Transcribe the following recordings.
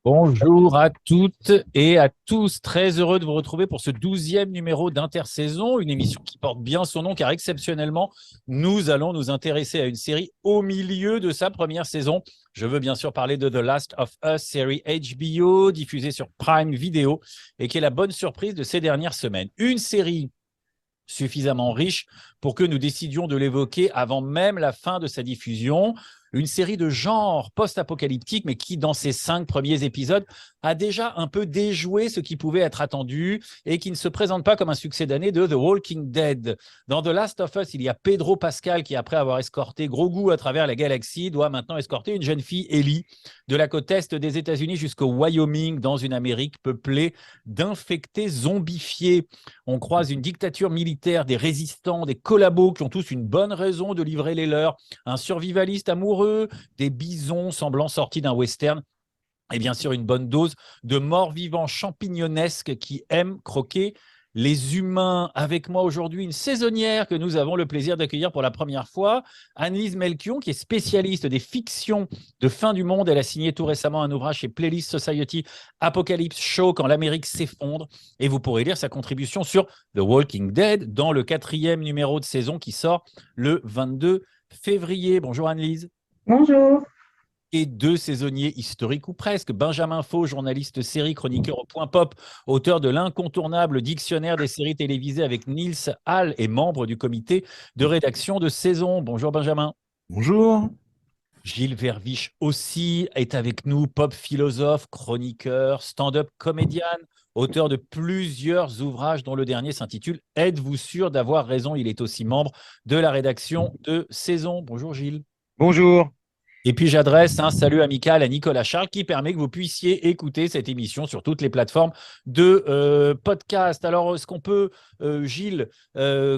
Bonjour à toutes et à tous. Très heureux de vous retrouver pour ce 12e numéro d'Intersaison, une émission qui porte bien son nom car exceptionnellement, nous allons nous intéresser à une série au milieu de sa première saison. Je veux bien sûr parler de The Last of Us, série HBO diffusée sur Prime Video et qui est la bonne surprise de ces dernières semaines. Une série suffisamment riche pour que nous décidions de l'évoquer avant même la fin de sa diffusion. Une série de genre post-apocalyptique, mais qui, dans ses 5 premiers épisodes, a déjà un peu déjoué ce qui pouvait être attendu et qui ne se présente pas comme un succès d'année de The Walking Dead. Dans The Last of Us, il y a Pedro Pascal qui, après avoir escorté Grogu à travers la galaxie, doit maintenant escorter une jeune fille, Ellie, de la côte est des États-Unis jusqu'au Wyoming, dans une Amérique peuplée d'infectés zombifiés. On croise une dictature militaire, des résistants, des collabos qui ont tous une bonne raison de livrer les leurs, un survivaliste amoureux, des bisons semblant sortis d'un western, et bien sûr une bonne dose de morts-vivants champignonesques qui aiment croquer les humains. Avec moi aujourd'hui, une saisonnière que nous avons le plaisir d'accueillir pour la première fois, Annelise Melchion, qui est spécialiste des fictions de fin du monde. Elle a signé tout récemment un ouvrage chez Playlist Society, Apocalypse Show, quand l'Amérique s'effondre. Et vous pourrez lire sa contribution sur The Walking Dead dans le 4e numéro de saison qui sort le 22 février. Bonjour Annelise. Bonjour. Et deux saisonniers historiques ou presque. Benjamin Faux, journaliste série, chroniqueur au Point Pop, auteur de l'incontournable dictionnaire des séries télévisées avec Niels Hall et membre du comité de rédaction de saison. Bonjour Benjamin. Bonjour. Gilles Verviche aussi est avec nous, pop philosophe, chroniqueur, stand-up comédien, auteur de plusieurs ouvrages dont le dernier s'intitule Êtes-vous sûr d'avoir raison? Il est aussi membre de la rédaction de saison. Bonjour Gilles. Bonjour. Et puis j'adresse un salut amical à Nicolas Charles qui permet que vous puissiez écouter cette émission sur toutes les plateformes de podcast. Alors, est-ce qu'on peut, Gilles,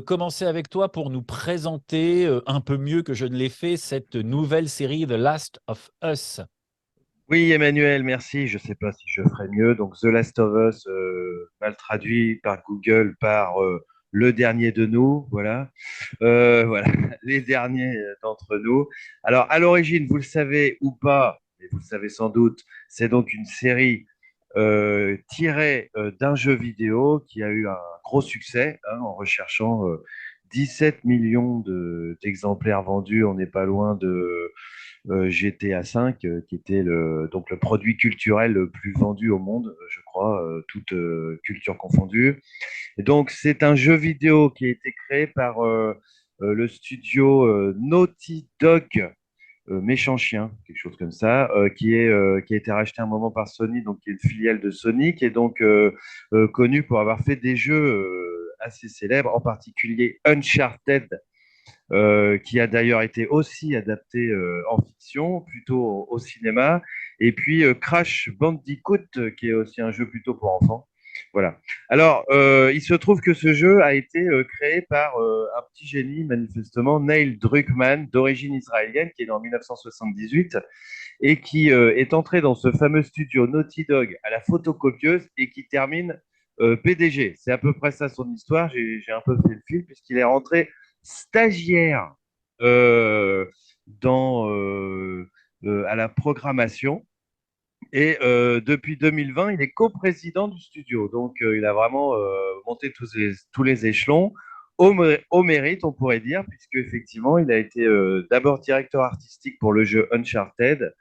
commencer avec toi pour nous présenter un peu mieux que je ne l'ai fait cette nouvelle série The Last of Us? Oui, Emmanuel, merci. Je ne sais pas si je ferai mieux. Donc, The Last of Us, mal traduit par Google par le dernier de nous. Voilà. Voilà, les derniers d'entre nous. Alors, à l'origine, vous le savez ou pas, mais vous le savez sans doute, c'est donc une série tirée d'un jeu vidéo qui a eu un gros succès en recherchant 17 millions d'exemplaires vendus. On n'est pas loin de GTA V, qui était donc le produit culturel le plus vendu au monde, je crois, toute culture confondue. Et donc, c'est un jeu vidéo qui a été créé par le studio Naughty Dog, Méchant Chien, quelque chose comme ça, qui a été racheté un moment par Sony, donc qui est une filiale de Sony, qui est donc connu pour avoir fait des jeux assez célèbres, en particulier Uncharted, qui a d'ailleurs été aussi adapté en fiction, plutôt au cinéma, et puis Crash Bandicoot, qui est aussi un jeu plutôt pour enfants. Voilà. Alors, il se trouve que ce jeu a été créé par un petit génie, manifestement, Neil Druckmann, d'origine israélienne, qui est né en 1978 et qui est entré dans ce fameux studio Naughty Dog à la photocopieuse et qui termine PDG. C'est à peu près ça son histoire. J'ai un peu fait le fil puisqu'il est rentré stagiaire euh, à la programmation. Et depuis 2020, il est coprésident du studio. Donc, il a vraiment monté tous les échelons au mérite, on pourrait dire, puisque effectivement, il a été d'abord directeur artistique pour le jeu Uncharted,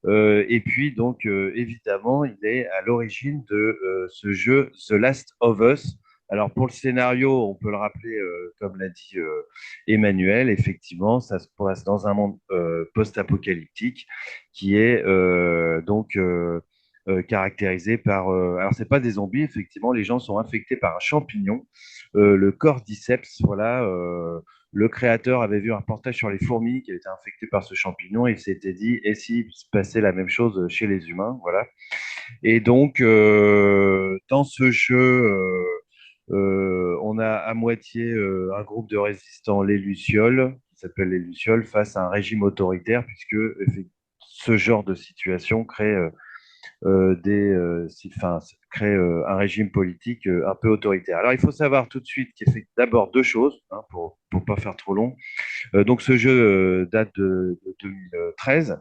et puis, donc, évidemment, il est à l'origine de ce jeu The Last of Us. Alors, pour le scénario, on peut le rappeler, comme l'a dit Emmanuel, effectivement, ça se passe dans un monde post-apocalyptique qui est caractérisé par. Alors, c'est pas des zombies, effectivement, les gens sont infectés par un champignon, le cordyceps, voilà. Le créateur avait vu un reportage sur les fourmis qui avaient été infectées par ce champignon et il s'était dit, et s'il se passait la même chose chez les humains, voilà. Et donc, dans ce jeu, on a à moitié un groupe de résistants, les Lucioles, qui s'appelle les Lucioles, face à un régime autoritaire, puisque ce genre de situation crée enfin, crée un régime politique un peu autoritaire. Alors, il faut savoir tout de suite qu'il fait d'abord deux choses, pour ne pas faire trop long. Donc, ce jeu date de 2013.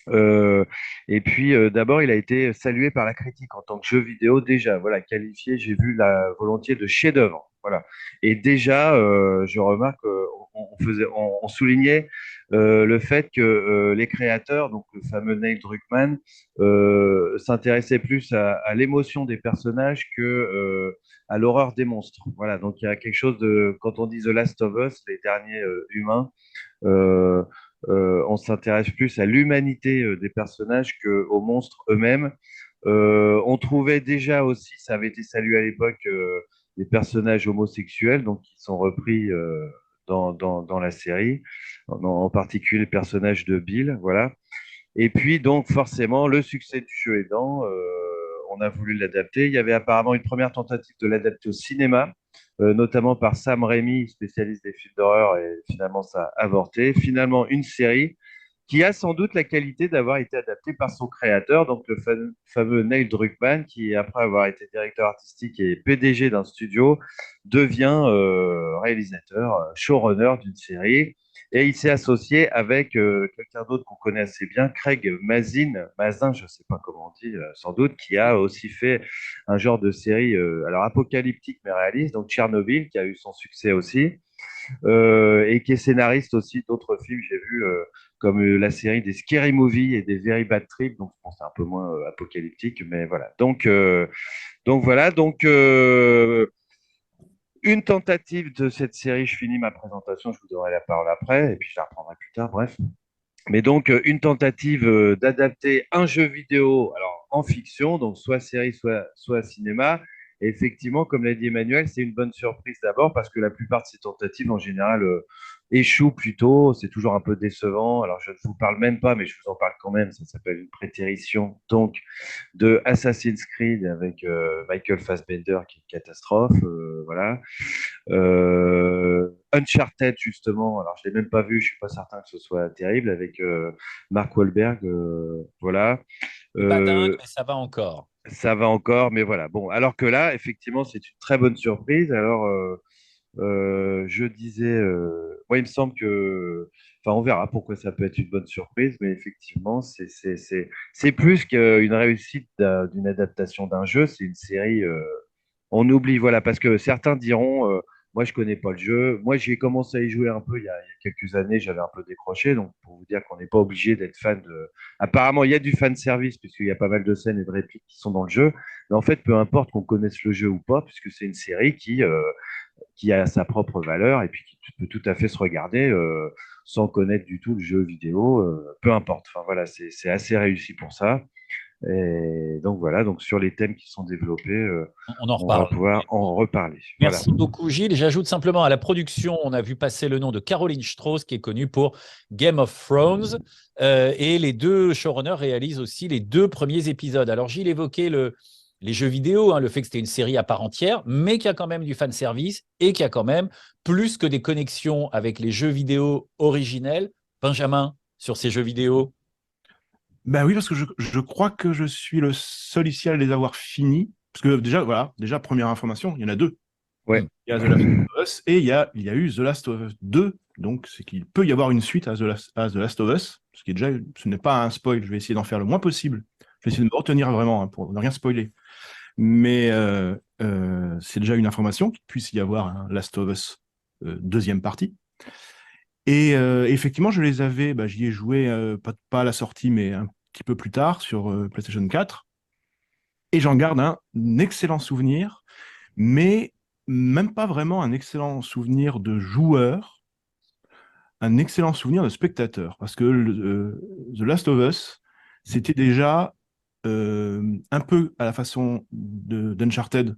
Euh, et puis, d'abord, il a été salué par la critique en tant que jeu vidéo déjà, voilà, qualifié, j'ai vu la volontiers de chef-d'œuvre, voilà. Et déjà, je remarque, on soulignait le fait que les créateurs, donc le fameux Neil Druckmann, s'intéressaient plus à l'émotion des personnages que à l'horreur des monstres. Voilà, donc il y a quelque chose de, quand on dit The Last of Us, les derniers humains. Euh, on s'intéresse plus à l'humanité des personnages qu'aux monstres eux-mêmes. On trouvait déjà aussi, ça avait été salué à l'époque, les personnages homosexuels, donc qui sont repris dans la série, en particulier le personnage de Bill, voilà. Et puis donc forcément, le succès du jeu aidant, on a voulu l'adapter. Il y avait apparemment une première tentative de l'adapter au cinéma, notamment par Sam Raimi, spécialiste des films d'horreur, et finalement ça a avorté. Finalement, une série qui a sans doute la qualité d'avoir été adaptée par son créateur, donc le fameux Neil Druckmann, qui, après avoir été directeur artistique et PDG d'un studio, devient réalisateur, showrunner d'une série. Et il s'est associé avec quelqu'un d'autre qu'on connaît assez bien, Craig Mazin, je ne sais pas comment on dit, sans doute, qui a aussi fait un genre de série, alors apocalyptique mais réaliste, donc Tchernobyl, qui a eu son succès aussi, et qui est scénariste aussi d'autres films, j'ai vu, comme la série des Scary Movie et des Very Bad Trip, donc je pense que c'est un peu moins apocalyptique, mais voilà. Donc voilà, une tentative de cette série, je finis ma présentation, je vous donnerai la parole après, et puis je la reprendrai plus tard, bref. Mais donc, une tentative d'adapter un jeu vidéo, alors en fiction, donc soit série, soit cinéma. Et effectivement, comme l'a dit Emmanuel, c'est une bonne surprise d'abord parce que la plupart de ces tentatives, en général, échouent plutôt. C'est toujours un peu décevant. Alors, je ne vous parle même pas, mais je vous en parle quand même. Ça s'appelle une prétérition. Donc, de Assassin's Creed avec Michael Fassbender, qui est une catastrophe. Voilà. Uncharted, justement, alors je ne l'ai même pas vu, je ne suis pas certain que ce soit terrible, avec Mark Wahlberg, voilà. C'est pas dingue, Euh, mais ça va encore. Ça va encore, mais voilà. Bon, alors que là, effectivement, c'est une très bonne surprise. Alors, je disais, moi, il me semble que, enfin, on verra pourquoi ça peut être une bonne surprise, mais effectivement, c'est plus qu'une réussite d'une adaptation d'un jeu, c'est une série. On oublie, voilà, parce que certains diront, moi je connais pas le jeu. Moi j'ai commencé à y jouer un peu il y a quelques années, j'avais un peu décroché, donc pour vous dire qu'on n'est pas obligé d'être fan de. Apparemment, il y a du fan service puisqu'il y a pas mal de scènes et de répliques qui sont dans le jeu, mais en fait, peu importe qu'on connaisse le jeu ou pas, puisque c'est une série qui a sa propre valeur et puis qui peut tout à fait se regarder sans connaître du tout le jeu vidéo, peu importe. Enfin voilà, c'est assez réussi pour ça. Et donc voilà, donc sur les thèmes qui sont développés, On en on va reparle. pouvoir en reparler. Voilà. Merci beaucoup, Gilles. J'ajoute simplement à la production, on a vu passer le nom de Caroline Strauss, qui est connue pour Game of Thrones. Et les deux showrunners réalisent aussi les deux premiers épisodes. Alors, Gilles évoquait les jeux vidéo, hein, le fait que c'était une série à part entière, mais qu'il y a quand même du fan service et qu'il y a quand même plus que des connexions avec les jeux vidéo originels. Benjamin, sur ces jeux vidéo. Ben oui, parce que je crois que je suis le seul ici à les avoir finis. Parce que déjà, voilà, déjà, première information, il y en a deux. Hmm. Ouais. Il y a The Last of Us et il y a eu The Last of Us 2. Donc, c'est qu'il peut y avoir une suite à The Last of Us. Ce qui est déjà, ce n'est pas un spoil. Je vais essayer d'en faire le moins possible. Je vais essayer de me retenir vraiment hein, pour ne rien spoiler. Mais c'est déjà une information qu'il puisse y avoir un Last of Us deuxième partie. Et effectivement, je les avais, bah, j'y ai joué pas à la sortie, mais un petit peu plus tard sur PlayStation 4. Et j'en garde un excellent souvenir, mais même pas vraiment un excellent souvenir de joueur, un excellent souvenir de spectateur. Parce que The Last of Us, c'était déjà un peu à la façon d'Uncharted,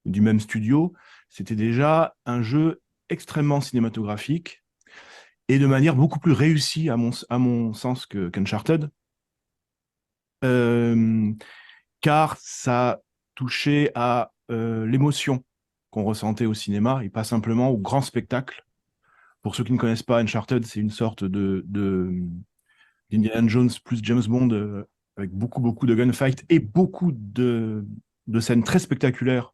du même studio, c'était déjà un jeu extrêmement cinématographique et de manière beaucoup plus réussie à mon sens qu'Uncharted, euh, car ça touchait à l'émotion qu'on ressentait au cinéma et pas simplement au grand spectacle. Pour ceux qui ne connaissent pas, Uncharted, c'est une sorte d'Indiana Jones plus James Bond avec beaucoup de gunfight et beaucoup de scènes très spectaculaires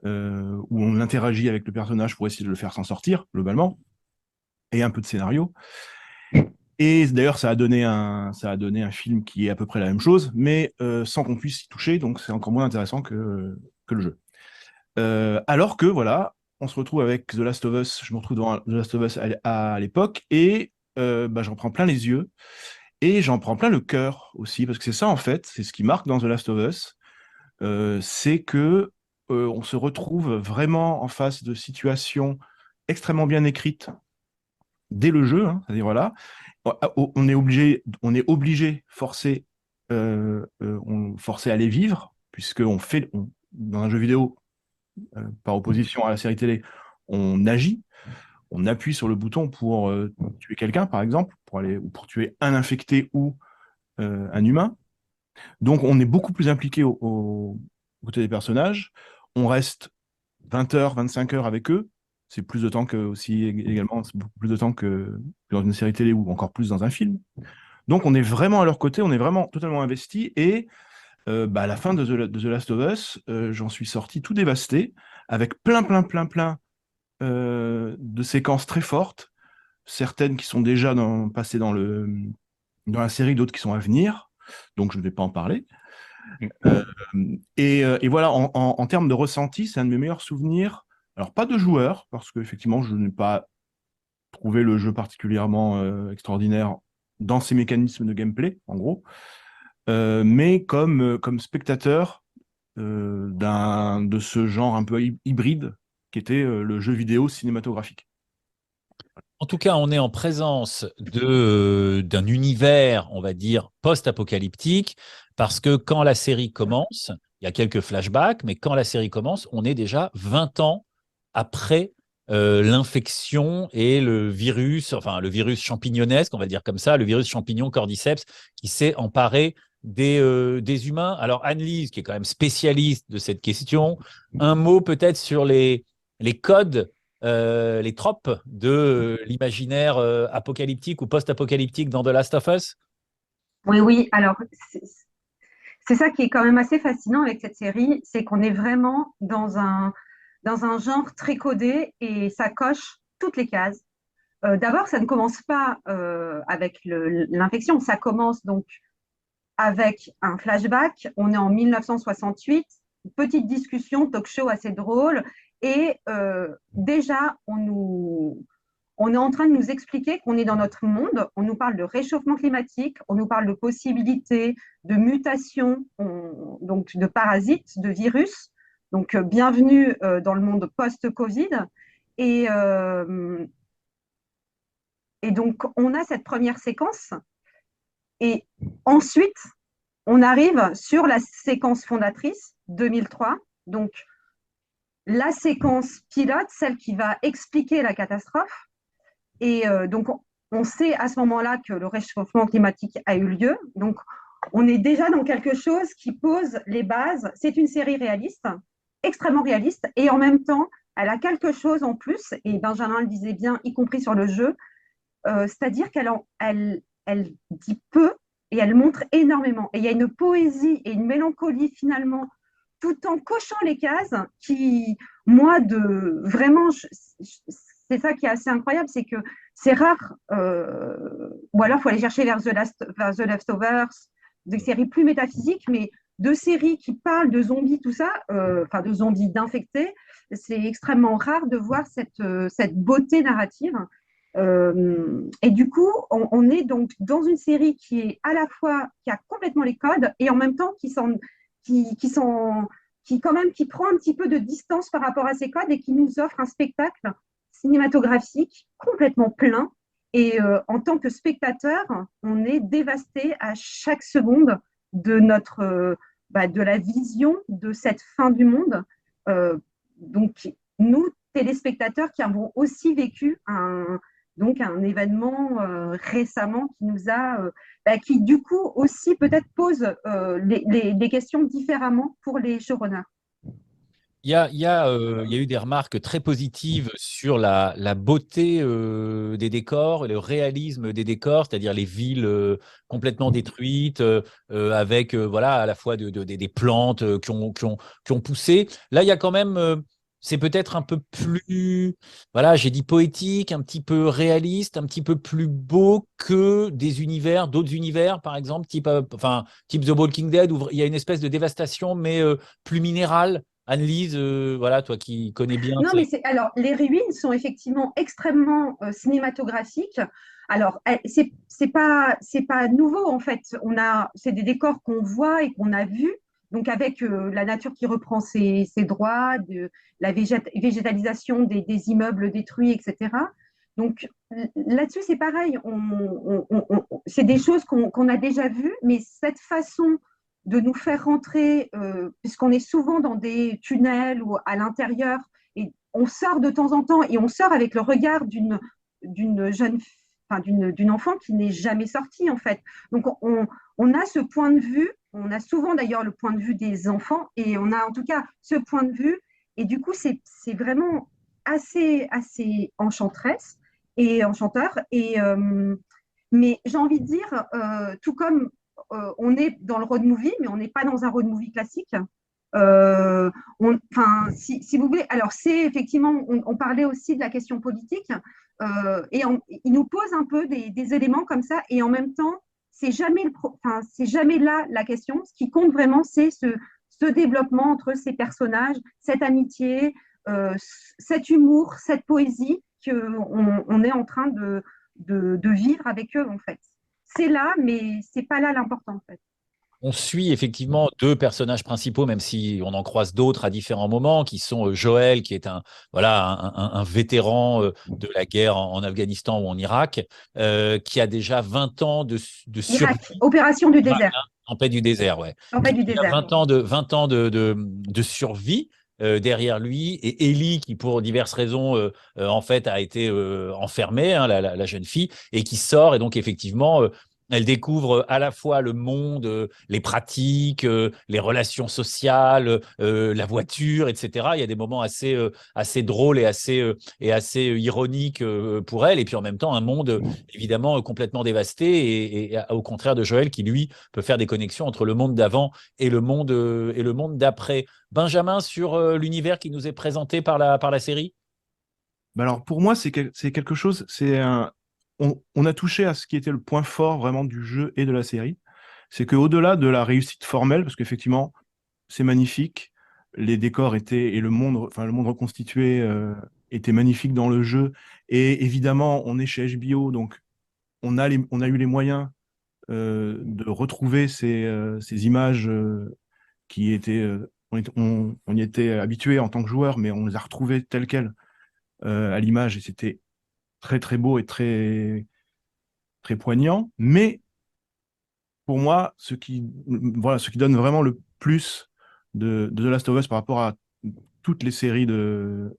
où on interagit avec le personnage pour essayer de le faire s'en sortir, globalement, et un peu de scénario. Et d'ailleurs, ça a donné un film qui est à peu près la même chose, mais sans qu'on puisse y toucher, donc c'est encore moins intéressant que le jeu. Alors que voilà, on se retrouve avec The Last of Us, je me retrouve devant The Last of Us à l'époque, et j'en prends plein les yeux, et j'en prends plein le cœur aussi, parce que c'est ça en fait, c'est ce qui marque dans The Last of Us, c'est que on se retrouve vraiment en face de situations extrêmement bien écrites dès le jeu, hein, c'est-à-dire voilà, on est obligé, forcé à les vivre, puisque dans un jeu vidéo, par opposition à la série télé, on agit, on appuie sur le bouton pour tuer quelqu'un, par exemple, ou pour tuer un infecté ou un humain. Donc on est beaucoup plus impliqué aux côtés des personnages. On reste 20 heures, 25 heures avec eux. C'est plus de temps que aussi également, c'est beaucoup plus de temps que dans une série télé ou encore plus dans un film. Donc on est vraiment à leur côté, on est vraiment totalement investi. Et à la fin de The Last of Us, j'en suis sorti tout dévasté, avec plein de séquences très fortes, certaines qui sont déjà passées dans la série, d'autres qui sont à venir. Donc je ne vais pas en parler. Euh, et voilà, en termes de ressenti, c'est un de mes meilleurs souvenirs. Alors, pas de joueur, parce qu'effectivement, je n'ai pas trouvé le jeu particulièrement extraordinaire dans ses mécanismes de gameplay, en gros, mais comme spectateur de ce genre un peu hybride qui était le jeu vidéo cinématographique. En tout cas, on est en présence d'un univers, on va dire, post-apocalyptique, parce que quand la série commence, il y a quelques flashbacks, mais quand la série commence, on est déjà 20 ans après l'infection et le virus, enfin le virus champignonesque, on va dire comme ça, le virus champignon cordyceps qui s'est emparé des humains. Alors Anne-Lise, qui est quand même spécialiste de cette question, un mot peut-être sur les codes, les tropes de l'imaginaire apocalyptique ou post-apocalyptique dans The Last of Us? Oui, oui. Alors, c'est ça qui est quand même assez fascinant avec cette série, c'est qu'on est vraiment dans un genre très codé et ça coche toutes les cases. D'abord, ça ne commence pas avec l'infection, ça commence donc avec un flashback. On est en 1968, petite discussion, talk show assez drôle, et déjà, on est en train de nous expliquer qu'on est dans notre monde, on nous parle de réchauffement climatique, on nous parle de possibilités, de mutations, donc de parasites, de virus. Donc, bienvenue dans le monde post-Covid. Et, euh, et donc, on a cette première séquence. Et ensuite, on arrive sur la séquence fondatrice, 2003. Donc, la séquence pilote, celle qui va expliquer la catastrophe. Et donc, on sait à ce moment-là que le réchauffement climatique a eu lieu. Donc, on est déjà dans quelque chose qui pose les bases. C'est une série réaliste, extrêmement réaliste, et en même temps, elle a quelque chose en plus, et Benjamin le disait bien, y compris sur le jeu, c'est-à-dire elle dit peu et elle montre énormément. Et il y a une poésie et une mélancolie finalement, tout en cochant les cases, qui, moi, vraiment, c'est ça qui est assez incroyable, c'est que c'est rare, ou alors il faut aller chercher vers The Leftovers, des séries plus métaphysiques, mais de séries qui parlent de zombies, tout ça, enfin de zombies, d'infectés, c'est extrêmement rare de voir cette beauté narrative. Et du coup, on est donc dans une série qui est à la fois qui a complètement les codes et en même temps qui quand même qui prend un petit peu de distance par rapport à ces codes et qui nous offre un spectacle cinématographique complètement plein. Et en tant que spectateur, on est dévasté à chaque seconde de de la vision de cette fin du monde. Donc nous, téléspectateurs, qui avons aussi vécu donc un événement récemment qui nous a, qui du coup aussi peut-être pose les questions différemment pour les showrunners. Il y a eu des remarques très positives sur la beauté des décors, et le réalisme des décors, c'est-à-dire les villes complètement détruites, avec voilà, à la fois des plantes qui ont poussé. Là, il y a quand même c'est peut-être un peu plus, voilà, j'ai dit poétique, un petit peu réaliste, un petit peu plus beau que d'autres univers, par exemple, type The Walking Dead, où il y a une espèce de dévastation, mais plus minérale. Anne-Lise, voilà, toi qui connais bien. Non, mais alors, les ruines sont effectivement extrêmement cinématographiques. Alors, c'est pas nouveau en fait. C'est des décors qu'on voit et qu'on a vus. Donc, avec la nature qui reprend ses droits, la végétalisation des immeubles détruits, etc. Donc, là-dessus, c'est pareil. C'est des choses qu'on a déjà vues, mais cette façon de nous faire rentrer, puisqu'on est souvent dans des tunnels ou à l'intérieur, et on sort de temps en temps et on sort avec le regard d'une jeune, enfin d'une enfant qui n'est jamais sortie en fait. Donc on a ce point de vue, on a souvent d'ailleurs le point de vue des enfants et on a en tout cas ce point de vue et du coup c'est vraiment assez enchanteresse et enchanteur et mais j'ai envie de dire tout comme on est dans le road movie, mais on n'est pas dans un road movie classique. Euh, si vous voulez, alors c'est effectivement, on parlait aussi de la question politique, il nous pose un peu des éléments comme ça, et en même temps, c'est jamais là la question. Ce qui compte vraiment, c'est ce développement entre ces personnages, cette amitié, cet humour, cette poésie qu'on est en train de vivre avec eux, en fait. C'est là, mais c'est pas là l'important, en fait. On suit effectivement deux personnages principaux, même si on en croise d'autres à différents moments, qui sont Joël, qui est un vétéran de la guerre en Afghanistan ou en Irak, qui a déjà 20 ans de Irak, survie. opération du Irak, désert. hein, tempête du désert, ouais. Tempête du Il a désert. 20 ans de survie derrière lui, et Ellie, qui pour diverses raisons, en fait, a été enfermée, hein, la jeune fille, et qui sort, et donc effectivement, elle découvre à la fois le monde, les pratiques, les relations sociales, la voiture, etc. Il y a des moments assez drôles et assez ironiques pour elle. Et puis en même temps, un monde évidemment complètement dévasté et au contraire de Joël qui, lui, peut faire des connexions entre le monde d'avant et le monde d'après. Benjamin, sur l'univers qui nous est présenté par la série? Bah alors pour moi, c'est quelque chose, on a touché à ce qui était le point fort vraiment du jeu et de la série. C'est qu'au-delà de la réussite formelle, parce qu'effectivement, c'est magnifique, les décors étaient, et le monde reconstitué était magnifique dans le jeu. Et évidemment, on est chez HBO, donc on a eu les moyens de retrouver ces images qui étaient, on y était habitué en tant que joueur, mais on les a retrouvées telles quelles à l'image, et c'était très très beau et très très poignant. Mais pour moi, ce qui donne vraiment le plus de The Last of Us par rapport à toutes les séries de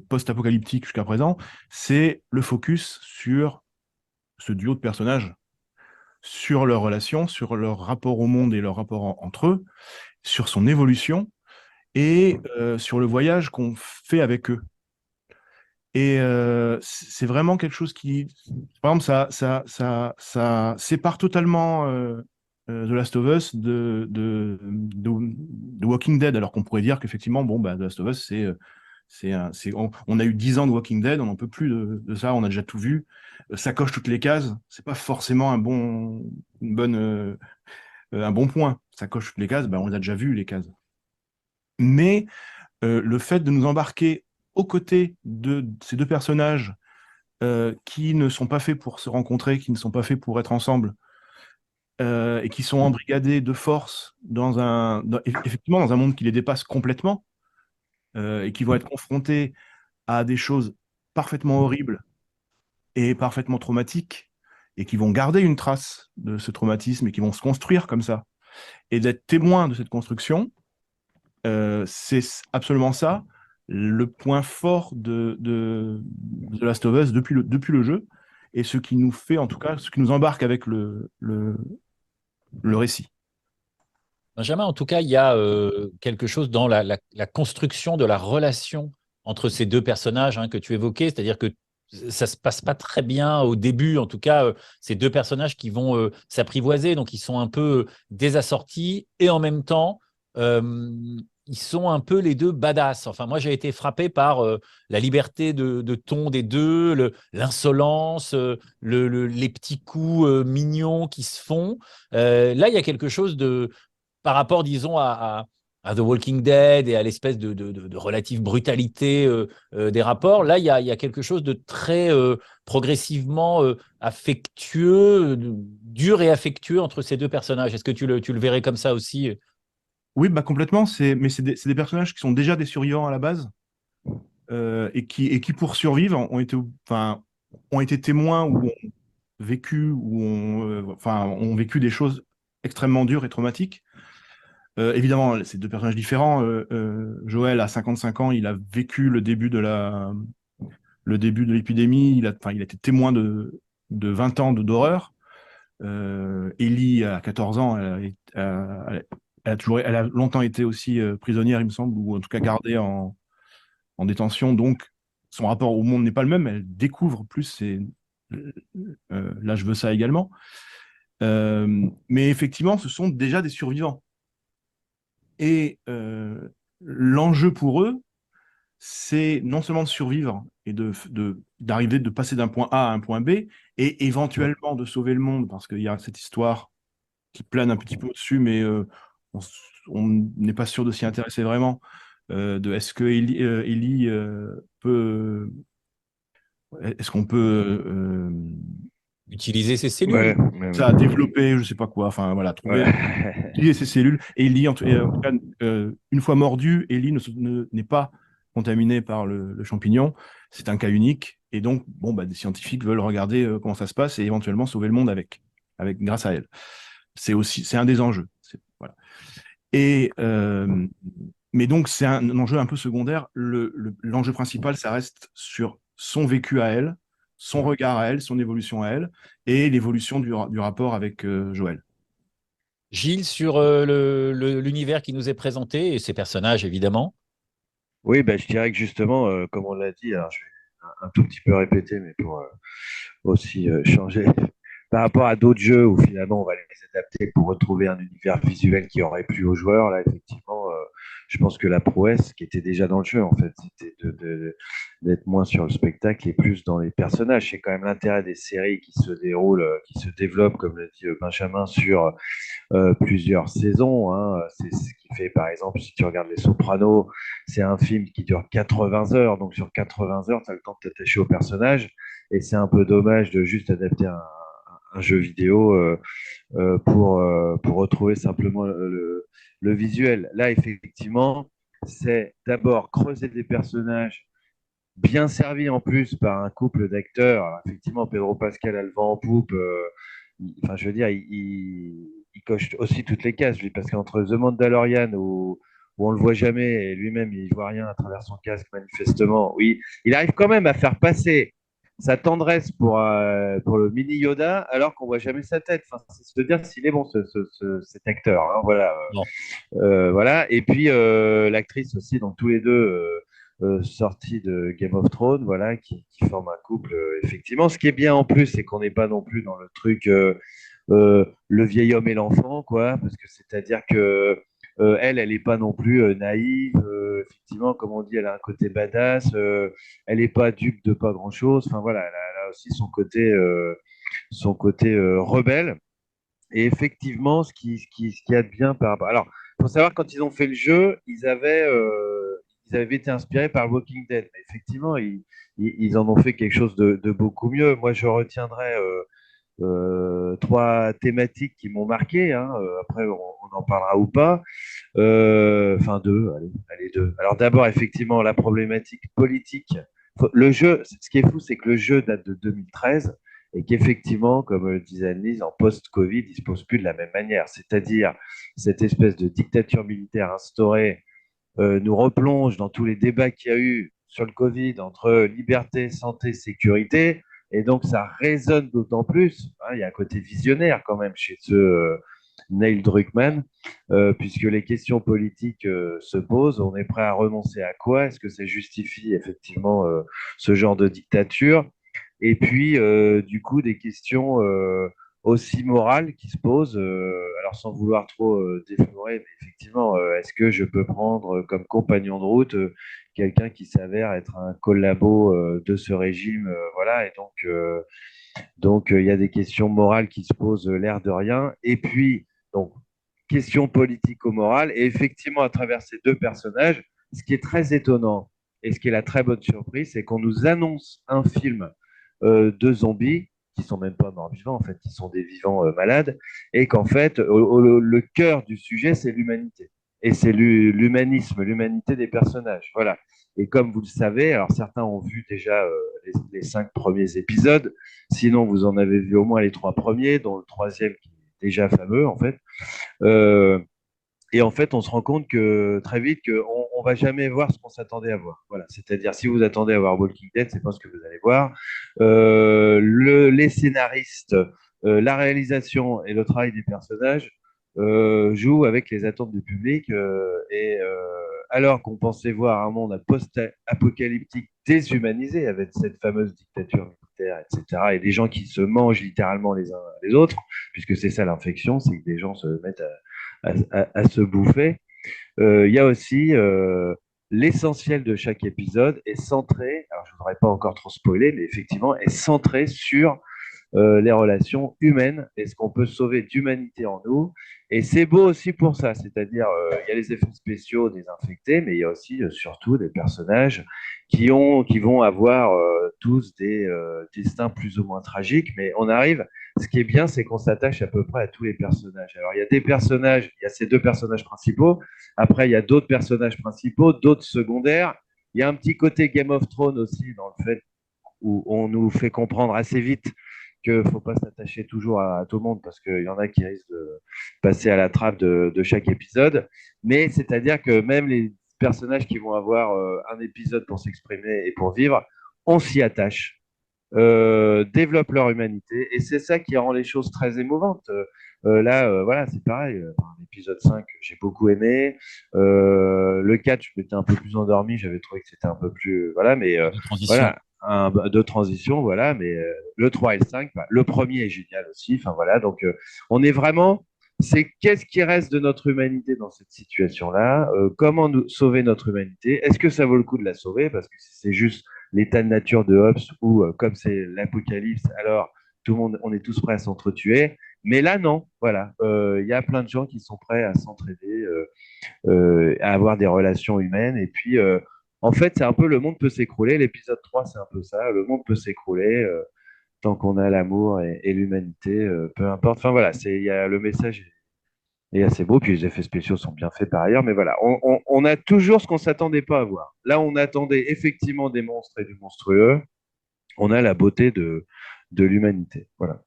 post-apocalyptique jusqu'à présent, c'est le focus sur ce duo de personnages, sur leurs relations, sur leur rapport au monde et leur rapport entre eux, sur son évolution et sur le voyage qu'on fait avec eux. Et c'est vraiment quelque chose qui, par exemple, ça sépare totalement The Last of Us de Walking Dead, alors qu'on pourrait dire qu'effectivement, bon, bah, The Last of Us, on a eu 10 ans de Walking Dead, on n'en peut plus de ça, on a déjà tout vu, ça coche toutes les cases, c'est pas forcément un bon point. Ça coche toutes les cases, bah, on les a déjà vues, les cases. Mais le fait de nous embarquer aux côtés de ces deux personnages qui ne sont pas faits pour se rencontrer, qui ne sont pas faits pour être ensemble, et qui sont embrigadés de force effectivement dans un monde qui les dépasse complètement, et qui vont être confrontés à des choses parfaitement horribles et parfaitement traumatiques, et qui vont garder une trace de ce traumatisme et qui vont se construire comme ça. Et d'être témoin de cette construction, c'est absolument ça le point fort de The Last of Us depuis le jeu, et ce qui nous fait, en tout cas, ce qui nous embarque avec le récit. Benjamin, en tout cas, il y a quelque chose dans la construction de la relation entre ces deux personnages, hein, que tu évoquais, c'est-à-dire que ça se passe pas très bien au début, en tout cas, ces deux personnages qui vont s'apprivoiser, donc ils sont un peu désassortis, et en même temps, il ils sont un peu les deux badass. Enfin, moi, j'ai été frappé par la liberté de ton des deux, l'insolence, les petits coups mignons qui se font. Là, il y a quelque chose de, par rapport, disons, à The Walking Dead et à l'espèce de relative brutalité des rapports. Là, il y a quelque chose de très progressivement affectueux, dur et affectueux entre ces deux personnages. Est-ce que tu le verrais comme ça aussi? Oui, bah complètement. Mais c'est des personnages qui sont déjà des survivants à la base et qui, pour survivre, enfin, ont été témoins ou ont vécu enfin, ont vécu des choses extrêmement dures et traumatiques. Évidemment, c'est deux personnages différents. Joël, à 55 ans, il a vécu le début de l'épidémie. Enfin, il a été témoin de 20 ans d'horreur. Ellie, à 14 ans, elle a longtemps été aussi prisonnière, il me semble, ou en tout cas gardée en détention. Donc, son rapport au monde n'est pas le même. Elle découvre plus. Là, je veux ça également. Mais effectivement, ce sont déjà des survivants. Et l'enjeu pour eux, c'est non seulement de survivre et d'arriver, de passer d'un point A à un point B, et éventuellement de sauver le monde, parce qu'il y a cette histoire qui plane un petit peu au-dessus, mais on on n'est pas sûr de s'y intéresser vraiment, de est-ce que Ellie peut... Est-ce qu'on peut Utiliser ces cellules. Ouais, ça développer, je sais pas quoi, enfin voilà, trouver ouais. utiliser ces cellules. Et Ellie, en tout cas, une fois mordue, Ellie n'est pas contaminée par le champignon. C'est un cas unique. Et donc, bon, bah, des scientifiques veulent regarder comment ça se passe et éventuellement sauver le monde grâce à elle. C'est un des enjeux. Voilà. Et, mais donc, c'est un enjeu un peu secondaire. L'enjeu principal, ça reste sur son vécu à elle, son regard à elle, son évolution à elle, et l'évolution du rapport avec Joël. Gilles, sur l'univers qui nous est présenté et ses personnages, évidemment. Oui, bah, je dirais que justement, comme on l'a dit, alors je vais un tout petit peu répéter, mais pour aussi changer par rapport à d'autres jeux où finalement on va les adapter pour retrouver un univers visuel qui aurait plu aux joueurs. Là, effectivement, je pense que la prouesse qui était déjà dans le jeu, en fait, c'était d'être moins sur le spectacle et plus dans les personnages. C'est quand même l'intérêt des séries qui se déroulent, qui se développent, comme l'a dit Benjamin, sur plusieurs saisons, hein. C'est ce qui fait, par exemple, si tu regardes Les Sopranos, c'est un film qui dure 80 heures. Donc, sur 80 heures, tu as le temps de t'attacher au personnage. Et c'est un peu dommage de juste adapter un jeu vidéo pour retrouver simplement le visuel. Là, effectivement, c'est d'abord creuser des personnages bien servis en plus par un couple d'acteurs. Alors, effectivement, Pedro Pascal a le vent en poupe. Enfin, je veux dire, il coche aussi toutes les cases, lui, parce qu'entre The Mandalorian, où on le voit jamais, et lui-même, il voit rien à travers son casque, manifestement, oui, il arrive quand même à faire passer sa tendresse pour le mini Yoda, alors qu'on voit jamais sa tête. Enfin, c'est se dire s'il est bon, cet acteur, hein, voilà. Non. Voilà. Et puis, l'actrice aussi, donc tous les deux sortis de Game of Thrones, voilà, qui forment un couple, effectivement. Ce qui est bien en plus, c'est qu'on n'est pas non plus dans le truc le vieil homme et l'enfant, quoi, parce que c'est-à-dire que elle n'est pas non plus naïve. Effectivement, comme on dit, elle a un côté badass. Elle n'est pas dupe de pas grand-chose. Enfin voilà, elle a aussi son côté rebelle. Et effectivement, ce qui a de bien par rapport. Alors, il faut savoir, quand ils ont fait le jeu, ils avaient été inspirés par Walking Dead. Mais effectivement, ils en ont fait quelque chose de beaucoup mieux. Moi, je retiendrai trois thématiques qui m'ont marqué, hein. Après, on en parlera ou pas. Enfin, deux, allez, deux. Alors, d'abord, effectivement, la problématique politique. Le jeu, ce qui est fou, c'est que le jeu date de 2013 et qu'effectivement, comme le disait Annelise, en post-Covid, il ne se pose plus de la même manière. C'est-à-dire, cette espèce de dictature militaire instaurée nous replonge dans tous les débats qu'il y a eu sur le Covid entre liberté, santé, sécurité. Et donc, ça résonne d'autant plus. Hein, il y a un côté visionnaire quand même chez ce Neil Druckmann, puisque les questions politiques se posent. On est prêt à renoncer à quoi? Est-ce que ça justifie effectivement ce genre de dictature? Et puis, du coup, des questions aussi morale qui se pose. Alors sans vouloir trop déflorer, mais effectivement, est-ce que je peux prendre comme compagnon de route quelqu'un qui s'avère être un collabo de ce régime, voilà, et donc il y a des questions morales qui se posent l'air de rien. Et puis, donc, question politico-morale. Et effectivement, à travers ces deux personnages, ce qui est très étonnant et ce qui est la très bonne surprise, c'est qu'on nous annonce un film de zombies qui sont même pas morts-vivants, en fait, qui sont des vivants malades, et qu'en fait, le cœur du sujet, c'est l'humanité. Et c'est l'humanisme, l'humanité des personnages. Voilà. Et comme vous le savez, alors certains ont vu déjà les 5 premiers épisodes, sinon vous en avez vu au moins les 3 premiers, dont le troisième qui est déjà fameux, en fait. Euh, et en fait, on se rend compte que très vite qu'on on va jamais voir ce qu'on s'attendait à voir. Voilà. C'est-à-dire, si vous attendez à voir Walking Dead, c'est pas ce que vous allez voir. Les scénaristes, la réalisation et le travail des personnages jouent avec les attentes du public. Alors qu'on pensait voir un monde post-apocalyptique déshumanisé avec cette fameuse dictature militaire, etc., et des gens qui se mangent littéralement les uns les autres, puisque c'est ça l'infection, c'est que des gens se mettent à se bouffer. Il y a aussi l'essentiel de chaque épisode est centré, alors je ne voudrais pas encore trop spoiler, mais effectivement, est centré sur les relations humaines et ce qu'on peut sauver d'humanité en nous. Et c'est beau aussi pour ça, c'est-à-dire il y a les effets spéciaux des infectés, mais il y a aussi surtout des personnages qui vont avoir tous des destins plus ou moins tragiques, mais on arrive, ce qui est bien, c'est qu'on s'attache à peu près à tous les personnages. Alors il y a des personnages, il y a ces deux personnages principaux, après il y a d'autres personnages principaux, d'autres secondaires, il y a un petit côté Game of Thrones aussi dans le fait où on nous fait comprendre assez vite qu'il ne faut pas s'attacher toujours à tout le monde parce qu'il y en a qui risquent de passer à la trappe de chaque épisode. Mais c'est-à-dire que même les personnages qui vont avoir un épisode pour s'exprimer et pour vivre, on s'y attache, développent leur humanité et c'est ça qui rend les choses très émouvantes. Là, voilà, c'est pareil. L'épisode 5, j'ai beaucoup aimé. Le 4, je m'étais un peu plus endormi. J'avais trouvé que c'était un peu plus. Voilà, mais De transition. voilà, de transition, voilà, mais le 3 et le 5, bah, le premier est génial aussi, enfin voilà, donc on est vraiment, c'est qu'est-ce qui reste de notre humanité dans cette situation-là, comment nous sauver notre humanité, est-ce que ça vaut le coup de la sauver, parce que si c'est juste l'état de nature de Hobbes, ou comme c'est l'apocalypse, alors tout le monde, on est tous prêts à s'entretuer, mais là non, voilà, il y a plein de gens qui sont prêts à s'entraider, à avoir des relations humaines. Et puis, en fait, c'est un peu le monde peut s'écrouler. L'épisode 3 c'est un peu ça. Le monde peut s'écrouler tant qu'on a l'amour et l'humanité, peu importe. Enfin, voilà, le message est assez beau. Puis les effets spéciaux sont bien faits par ailleurs. Mais voilà, on a toujours ce qu'on ne s'attendait pas à voir. Là, on attendait effectivement des monstres et du monstrueux. On a la beauté de l'humanité. Voilà.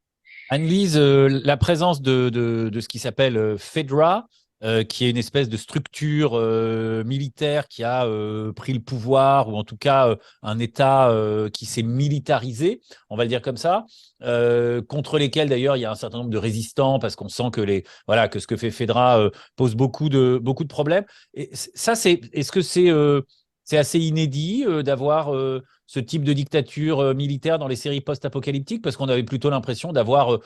Annelise, la présence de ce qui s'appelle FEDRA, qui est une espèce de structure militaire qui a pris le pouvoir, ou en tout cas un État qui s'est militarisé, on va le dire comme ça, contre lesquels d'ailleurs il y a un certain nombre de résistants, parce qu'on sent que ce que fait FEDRA pose beaucoup de problèmes. Et ça, est-ce que c'est assez inédit d'avoir ce type de dictature militaire dans les séries post-apocalyptiques, parce qu'on avait plutôt l'impression d'avoir,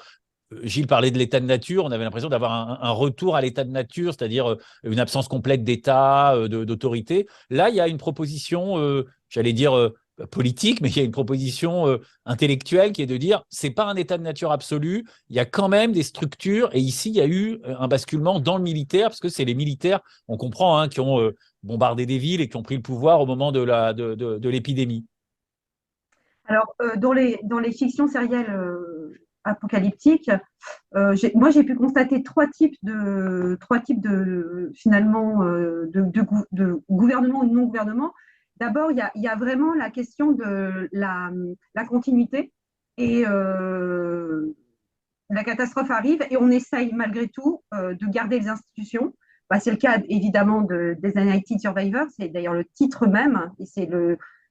Gilles parlait de l'état de nature, on avait l'impression d'avoir un retour à l'état de nature, c'est-à-dire une absence complète d'État, d'autorité. Là, il y a une proposition, j'allais dire politique, mais il y a une proposition intellectuelle qui est de dire c'est pas un état de nature absolu, il y a quand même des structures, et ici, il y a eu un basculement dans le militaire, parce que c'est les militaires, on comprend, hein, qui ont bombardé des villes et qui ont pris le pouvoir au moment de l'épidémie. Alors, dans les fictions sérielles apocalyptiques, moi, j'ai pu constater trois types de finalement de gouvernement ou de non-gouvernement. D'abord, il y a vraiment la question de la continuité et la catastrophe arrive et on essaye malgré tout de garder les institutions. Bah, c'est le cas évidemment des United Survivors, c'est d'ailleurs le titre même, et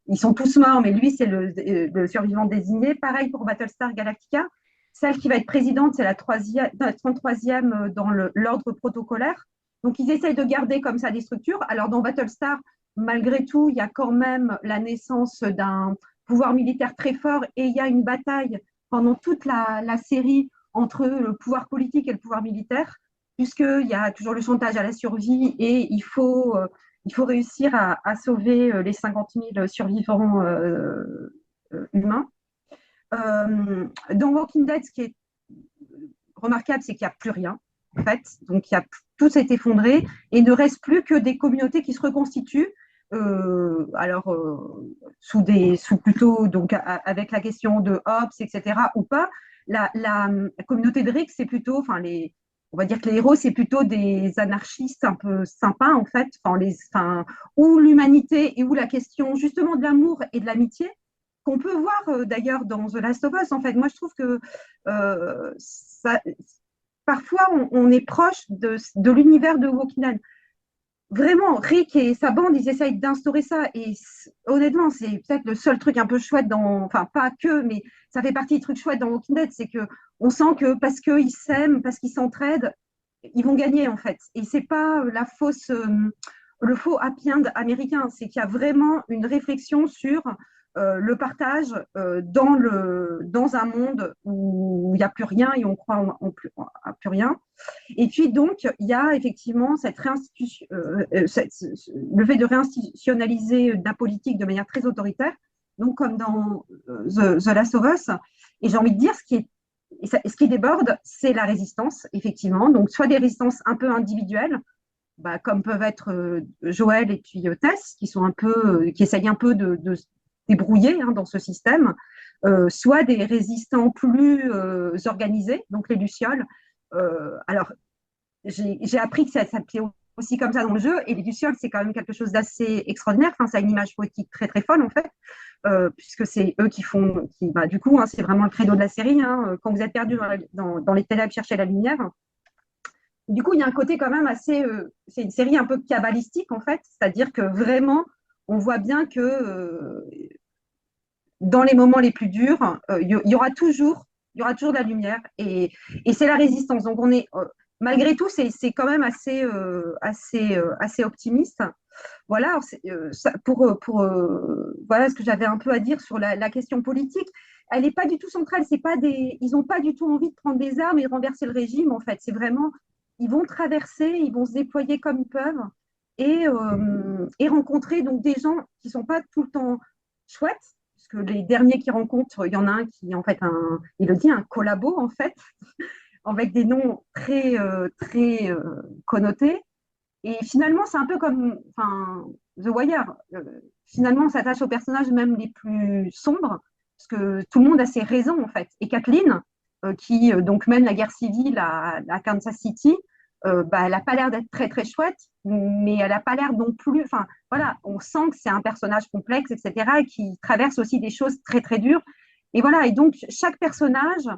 ils sont tous morts, mais lui c'est le survivant désigné. Pareil pour Battlestar Galactica. Celle qui va être présidente, c'est la 33e dans l'ordre protocolaire. Donc ils essayent de garder comme ça des structures. Alors dans Battlestar, malgré tout, il y a quand même la naissance d'un pouvoir militaire très fort et il y a une bataille pendant toute la série entre le pouvoir politique et le pouvoir militaire, puisqu'il y a toujours le chantage à la survie et il faut réussir à sauver les 50 000 survivants humains. Dans Walking Dead, ce qui est remarquable, c'est qu'il n'y a plus rien, en fait. Donc, tout s'est effondré et il ne reste plus que des communautés qui se reconstituent. Sous plutôt donc avec la question de Hobbes, etc. ou pas. La communauté de Rick, c'est plutôt, on va dire que les héros, c'est plutôt des anarchistes un peu sympas, en fait, où l'humanité et où la question justement de l'amour et de l'amitié, qu'on peut voir d'ailleurs dans The Last of Us, en fait. Moi, je trouve que parfois, on est proche de l'univers de Walking Dead. Vraiment, Rick et sa bande, ils essayent d'instaurer ça. Et honnêtement, c'est peut-être le seul truc un peu chouette enfin, pas que, mais ça fait partie des trucs chouettes dans Walking Dead, c'est qu'on sent que parce qu'ils s'aiment, parce qu'ils s'entraident, ils vont gagner, en fait. Et c'est pas le faux happy end américain, c'est qu'il y a vraiment une réflexion sur le partage dans un monde où il n'y a plus rien et on croit à plus rien. Et puis donc, il y a effectivement le fait de réinstitutionnaliser de la politique de manière très autoritaire, donc comme dans The Last of Us. Et j'ai envie de dire, ce qui déborde, c'est la résistance, effectivement. Donc, soit des résistances un peu individuelles, comme peuvent être Joël et puis Tess, qui essayent un peu de se débrouiller dans ce système, soit des résistants plus organisés, donc les Lucioles. Alors, j'ai appris que ça s'appelait aussi comme ça dans le jeu, et les Lucioles, c'est quand même quelque chose d'assez extraordinaire. Enfin, ça a une image poétique très très folle, en fait, puisque c'est eux du coup, c'est vraiment le credo de la série. Quand vous êtes perdu dans les ténèbres, cherchez la lumière. Du coup, il y a un côté quand même assez... c'est une série un peu kabbalistique, en fait, c'est-à-dire que vraiment, on voit bien que dans les moments les plus durs, il y aura toujours de la lumière et c'est la résistance. Donc, on est, malgré tout, c'est quand même assez optimiste. Voilà, alors voilà ce que j'avais un peu à dire sur la question politique. Elle n'est pas du tout centrale. Ils n'ont pas du tout envie de prendre des armes et de renverser le régime, en fait. C'est vraiment, ils vont traverser, ils vont se déployer comme ils peuvent et rencontrer donc des gens qui ne sont pas tout le temps chouettes. Parce que les derniers qu'ils rencontrent, il y en a un qui est en fait il le dit, un collabo, en fait, avec des noms très, très connotés. Et finalement, c'est un peu comme The Wire. Finalement, on s'attache aux personnages même les plus sombres, parce que tout le monde a ses raisons, en fait. Et Kathleen, qui donc mène la guerre civile à Kansas City, elle n'a pas l'air d'être très, très chouette, mais elle n'a pas l'air non plus... Enfin, voilà, on sent que c'est un personnage complexe, etc., et qui traverse aussi des choses très, très dures. Et voilà, et donc, chaque personnage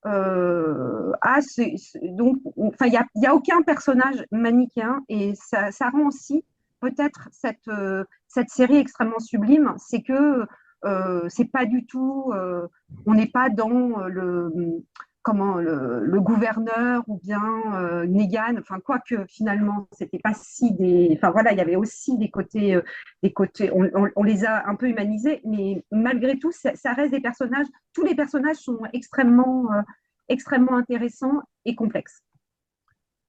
donc, enfin, il y a aucun personnage manichéen et ça rend aussi peut-être cette série extrêmement sublime, c'est que c'est pas du tout, on n'est pas dans le gouverneur ou bien Negan, enfin quoique finalement c'était pas enfin voilà, il y avait aussi des côtés, on les a un peu humanisés, mais malgré tout ça reste des personnages, tous les personnages sont extrêmement intéressants et complexes.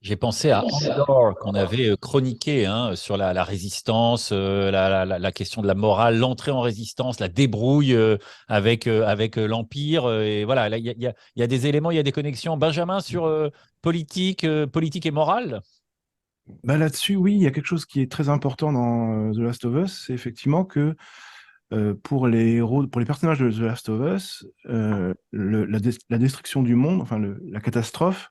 J'ai pensé à Andor qu'on avait chroniqué sur la résistance, la question de la morale, l'entrée en résistance, la débrouille avec l'Empire. Et voilà, il y a des éléments, il y a des connexions. Benjamin, sur politique et morale. Là-dessus, oui, il y a quelque chose qui est très important dans The Last of Us, c'est effectivement que pour les personnages de The Last of Us, la destruction du monde, enfin la catastrophe,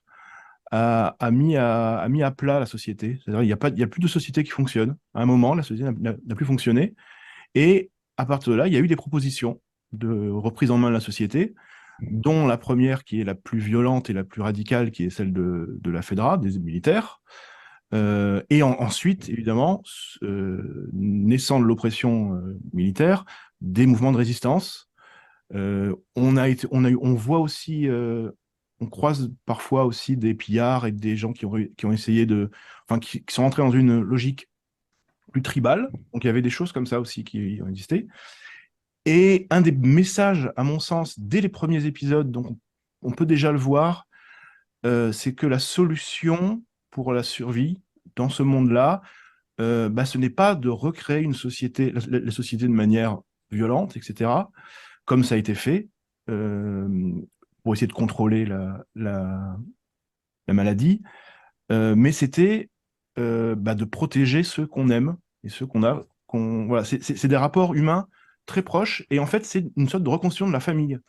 a mis à plat la société. C'est-à-dire, il y a plus de société qui fonctionne. À un moment, la société n'a plus fonctionné. Et à partir de là, il y a eu des propositions de reprise en main de la société, dont la première qui est la plus violente et la plus radicale, qui est celle de la FEDRA, des militaires. Et ensuite, évidemment, naissant de l'oppression militaire, des mouvements de résistance. On voit aussi, on croise parfois aussi des pillards et des gens qui ont essayé qui sont entrés dans une logique plus tribale. Donc il y avait des choses comme ça aussi qui ont existé. Et un des messages, à mon sens, dès les premiers épisodes, donc on peut déjà le voir, c'est que la solution pour la survie dans ce monde-là, ce n'est pas de recréer une société, la société de manière violente, etc., comme ça a été fait, euh, pour essayer de contrôler la maladie, mais c'était de protéger ceux qu'on aime et ceux qu'on a. Voilà, c'est des rapports humains très proches, et en fait, c'est une sorte de reconstruction de la famille,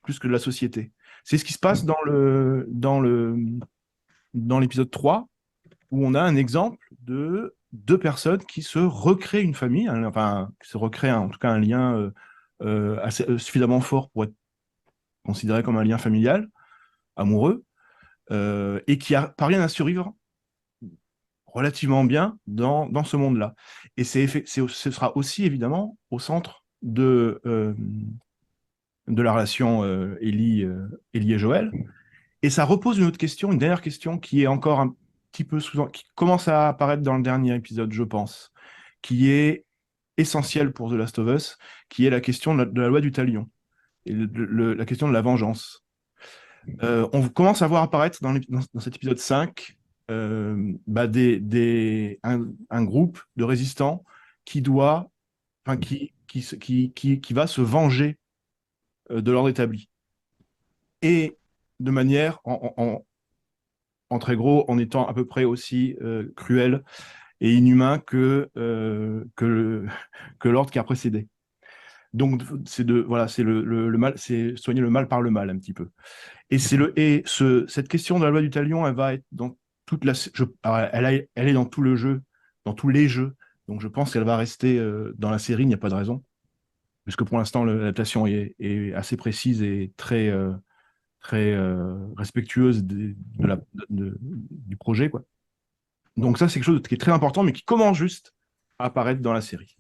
plus que de la société. C'est ce qui se passe dans l'épisode 3, où on a un exemple de deux personnes qui se recréent une famille, hein, enfin, qui se recréent en tout cas un lien suffisamment fort pour être considéré comme un lien familial, amoureux, et qui parviennent à survivre relativement bien dans ce monde-là. Et ce sera aussi évidemment au centre de la relation Ellie et Joël. Et ça repose une autre question, une dernière question qui est encore un petit peu qui commence à apparaître dans le dernier épisode, je pense, qui est essentielle pour The Last of Us, qui est la question de la loi du talion et la question de la vengeance. On commence à voir apparaître dans cet épisode 5 un groupe de résistants qui doit, enfin, qui va se venger de l'ordre établi. Et de manière, en très gros, en étant à peu près aussi cruel et inhumain que l'ordre qui a précédé. Donc, c'est le mal, c'est soigner le mal par le mal, un petit peu. Et cette question de la loi du talion, elle va être dans toute elle est dans tout le jeu, dans tous les jeux. Donc je pense qu'elle va rester dans la série. Il n'y a pas de raison, puisque pour l'instant l'adaptation est assez précise et très respectueuse du projet, quoi. Donc ça, c'est quelque chose qui est très important, mais qui commence juste à apparaître dans la série.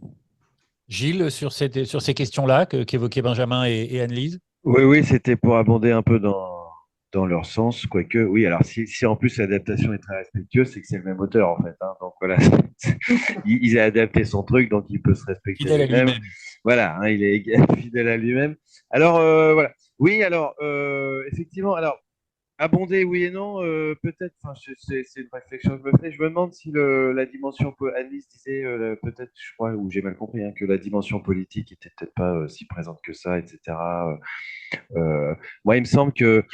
Gilles, sur ces questions-là qu'évoquaient Benjamin et Anne-Lise. Oui, oui, c'était pour abonder un peu dans leur sens, quoique, oui, alors si en plus l'adaptation est très respectueuse, c'est que c'est le même auteur, en fait, hein. Donc voilà, il a adapté son truc, donc il peut se respecter Fidèle à lui-même. lui-même. Voilà, hein, il est fidèle à lui-même. Alors, voilà. Oui, alors, effectivement, alors, abonder, oui et non, peut-être, enfin, c'est une réflexion que je me fais. Je me demande si la dimension, Alice disait peut-être, je crois, ou j'ai mal compris, hein, que la dimension politique était peut-être pas si présente que ça, etc. Moi, il me semble que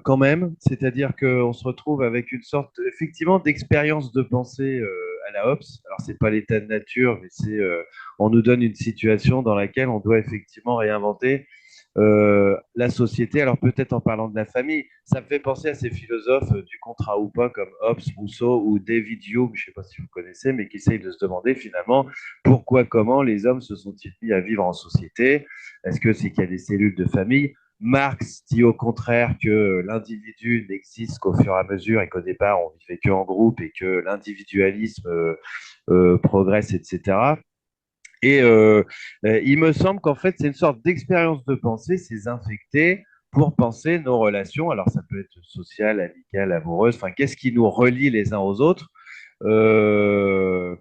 quand même, c'est-à-dire qu'on se retrouve avec une sorte, effectivement, d'expérience de pensée à la Hobbes. Alors, c'est pas l'état de nature, mais on nous donne une situation dans laquelle on doit effectivement réinventer la société. Alors, peut-être en parlant de la famille, ça me fait penser à ces philosophes du contrat ou pas, comme Hobbes, Rousseau ou David Hume, je ne sais pas si vous connaissez, mais qui essayent de se demander finalement pourquoi, comment les hommes se sont-ils mis à vivre en société. Est-ce que c'est qu'il y a des cellules de famille? Marx dit au contraire que l'individu n'existe qu'au fur et à mesure et qu'au départ, on vivait que en groupe et que l'individualisme progresse, etc. Et il me semble qu'en fait, c'est une sorte d'expérience de pensée, c'est infecté pour penser nos relations. Alors, ça peut être social, amical, amoureuse. Enfin, qu'est-ce qui nous relie les uns aux autres? Euh,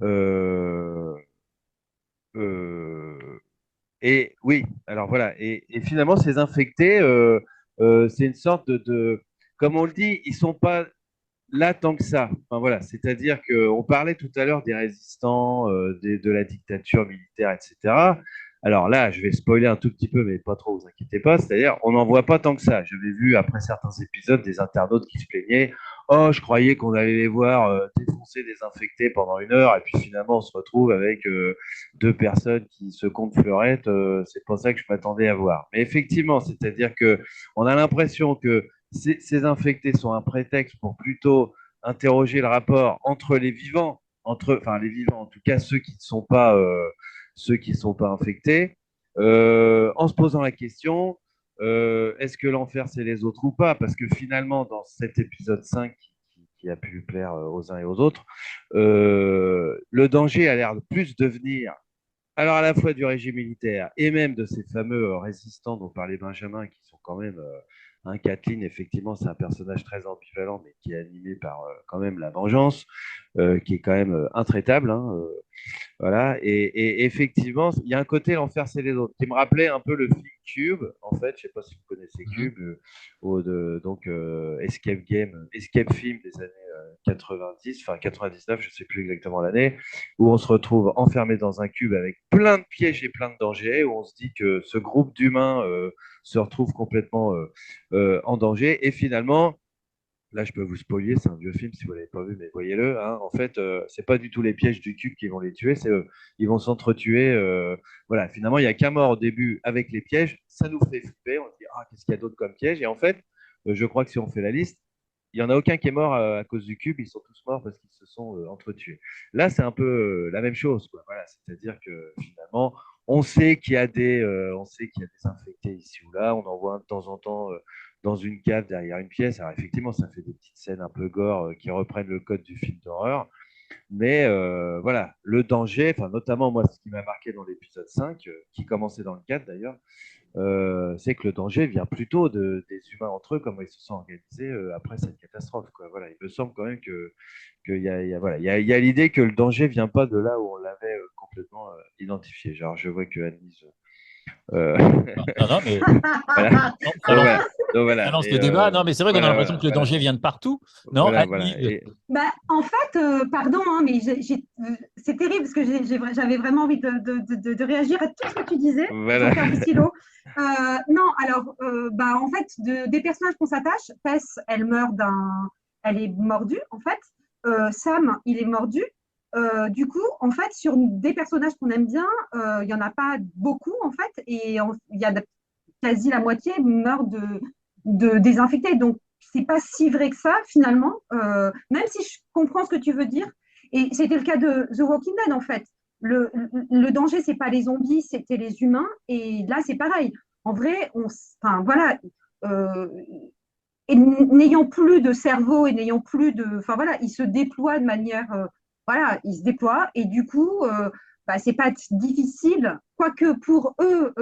euh, euh, Et oui, alors voilà. Et finalement, ces infectés, c'est une sorte comme on le dit, ils sont pas là tant que ça. Enfin, voilà, c'est-à-dire qu'on parlait tout à l'heure des résistants, de la dictature militaire, etc. Alors là, je vais spoiler un tout petit peu, mais pas trop, vous inquiétez pas. C'est-à-dire, on n'en voit pas tant que ça. J'avais vu après certains épisodes des internautes qui se plaignaient. Oh, je croyais qu'on allait les voir défoncer, désinfecter pendant 1 heure, et puis finalement, on se retrouve avec deux personnes qui se comptent fleurettes. C'est pas ça que je m'attendais à voir. Mais effectivement, c'est-à-dire que on a l'impression que ces infectés sont un prétexte pour plutôt interroger le rapport entre les vivants, enfin les vivants, en tout cas ceux qui sont pas infectés, en se posant la question, est-ce que l'enfer c'est les autres ou pas? Parce que finalement, dans cet épisode 5 qui a pu plaire aux uns et aux autres, le danger a l'air de plus de venir alors à la fois du régime militaire et même de ces fameux résistants dont parlait Benjamin, qui sont quand même, Kathleen, effectivement, c'est un personnage très ambivalent, mais qui est animé par quand même la vengeance, qui est quand même intraitable, hein. Voilà, et effectivement, il y a un côté l'enfer, c'est les autres, qui me rappelait un peu le film Cube, en fait, je sais pas si vous connaissez Mhm. Cube, donc Escape Game, Escape Film des années 90, enfin 99, je sais plus exactement l'année, où on se retrouve enfermé dans un cube avec plein de pièges et plein de dangers, où on se dit que ce groupe d'humains se retrouve complètement en danger, et finalement, là, je peux vous spoiler, c'est un vieux film si vous ne l'avez pas vu, mais voyez-le. Hein. En fait, c'est pas du tout les pièges du cube qui vont les tuer, ils vont s'entretuer. Voilà, finalement, il n'y a qu'un mort au début avec les pièges. Ça nous fait flipper. On se dit, ah, qu'est-ce qu'il y a d'autre comme piège? Et en fait, je crois que si on fait la liste, il n'y en a aucun qui est mort à cause du cube. Ils sont tous morts parce qu'ils se sont entretués. Là, c'est un peu la même chose, quoi. Voilà, c'est-à-dire que finalement, on sait qu'il y a des infectés ici ou là. On en voit un de temps en temps dans une cave derrière une pièce. Alors effectivement, ça fait des petites scènes un peu gore qui reprennent le code du film d'horreur. Mais voilà, le danger, enfin, notamment moi, ce qui m'a marqué dans l'épisode 5, qui commençait dans le 4 d'ailleurs, c'est que le danger vient plutôt des humains entre eux, comment ils se sont organisés après cette catastrophe. Quoi. Voilà, il me semble quand même voilà, il y a l'idée que le danger vient pas de là où on l'avait complètement identifié. Genre, je vois que Annelise, euh, Non, non, mais voilà. non, ça Donc, lance, voilà. Donc, ça voilà. lance le débat. Non, mais c'est vrai qu'on a l'impression que le Voilà. danger vient de partout. Non, Voilà. Anne-Lise, Bah, en fait, pardon, hein, mais c'est terrible parce que j'avais vraiment envie de réagir à tout ce que tu disais Voilà. sans faire du stylo. Non, alors, bah, en fait, des personnages qu'on s'attache, Tess, elle est mordue, en fait. Sam, il est mordu. Du coup, en fait, sur des personnages qu'on aime bien, il n'y en a pas beaucoup, en fait, il y a quasi la moitié meurt de désinfectés. Donc, c'est pas si vrai que ça finalement, même si je comprends ce que tu veux dire. Et c'était le cas de The Walking Dead en fait. Le danger, c'est pas les zombies, c'était les humains. Et là, c'est pareil. En vrai, enfin voilà, euh, et n'ayant plus de cerveau et n'ayant plus de, enfin voilà, ils se déploient de manière, voilà, ils se déploient et du coup, bah, c'est pas difficile, quoique pour eux,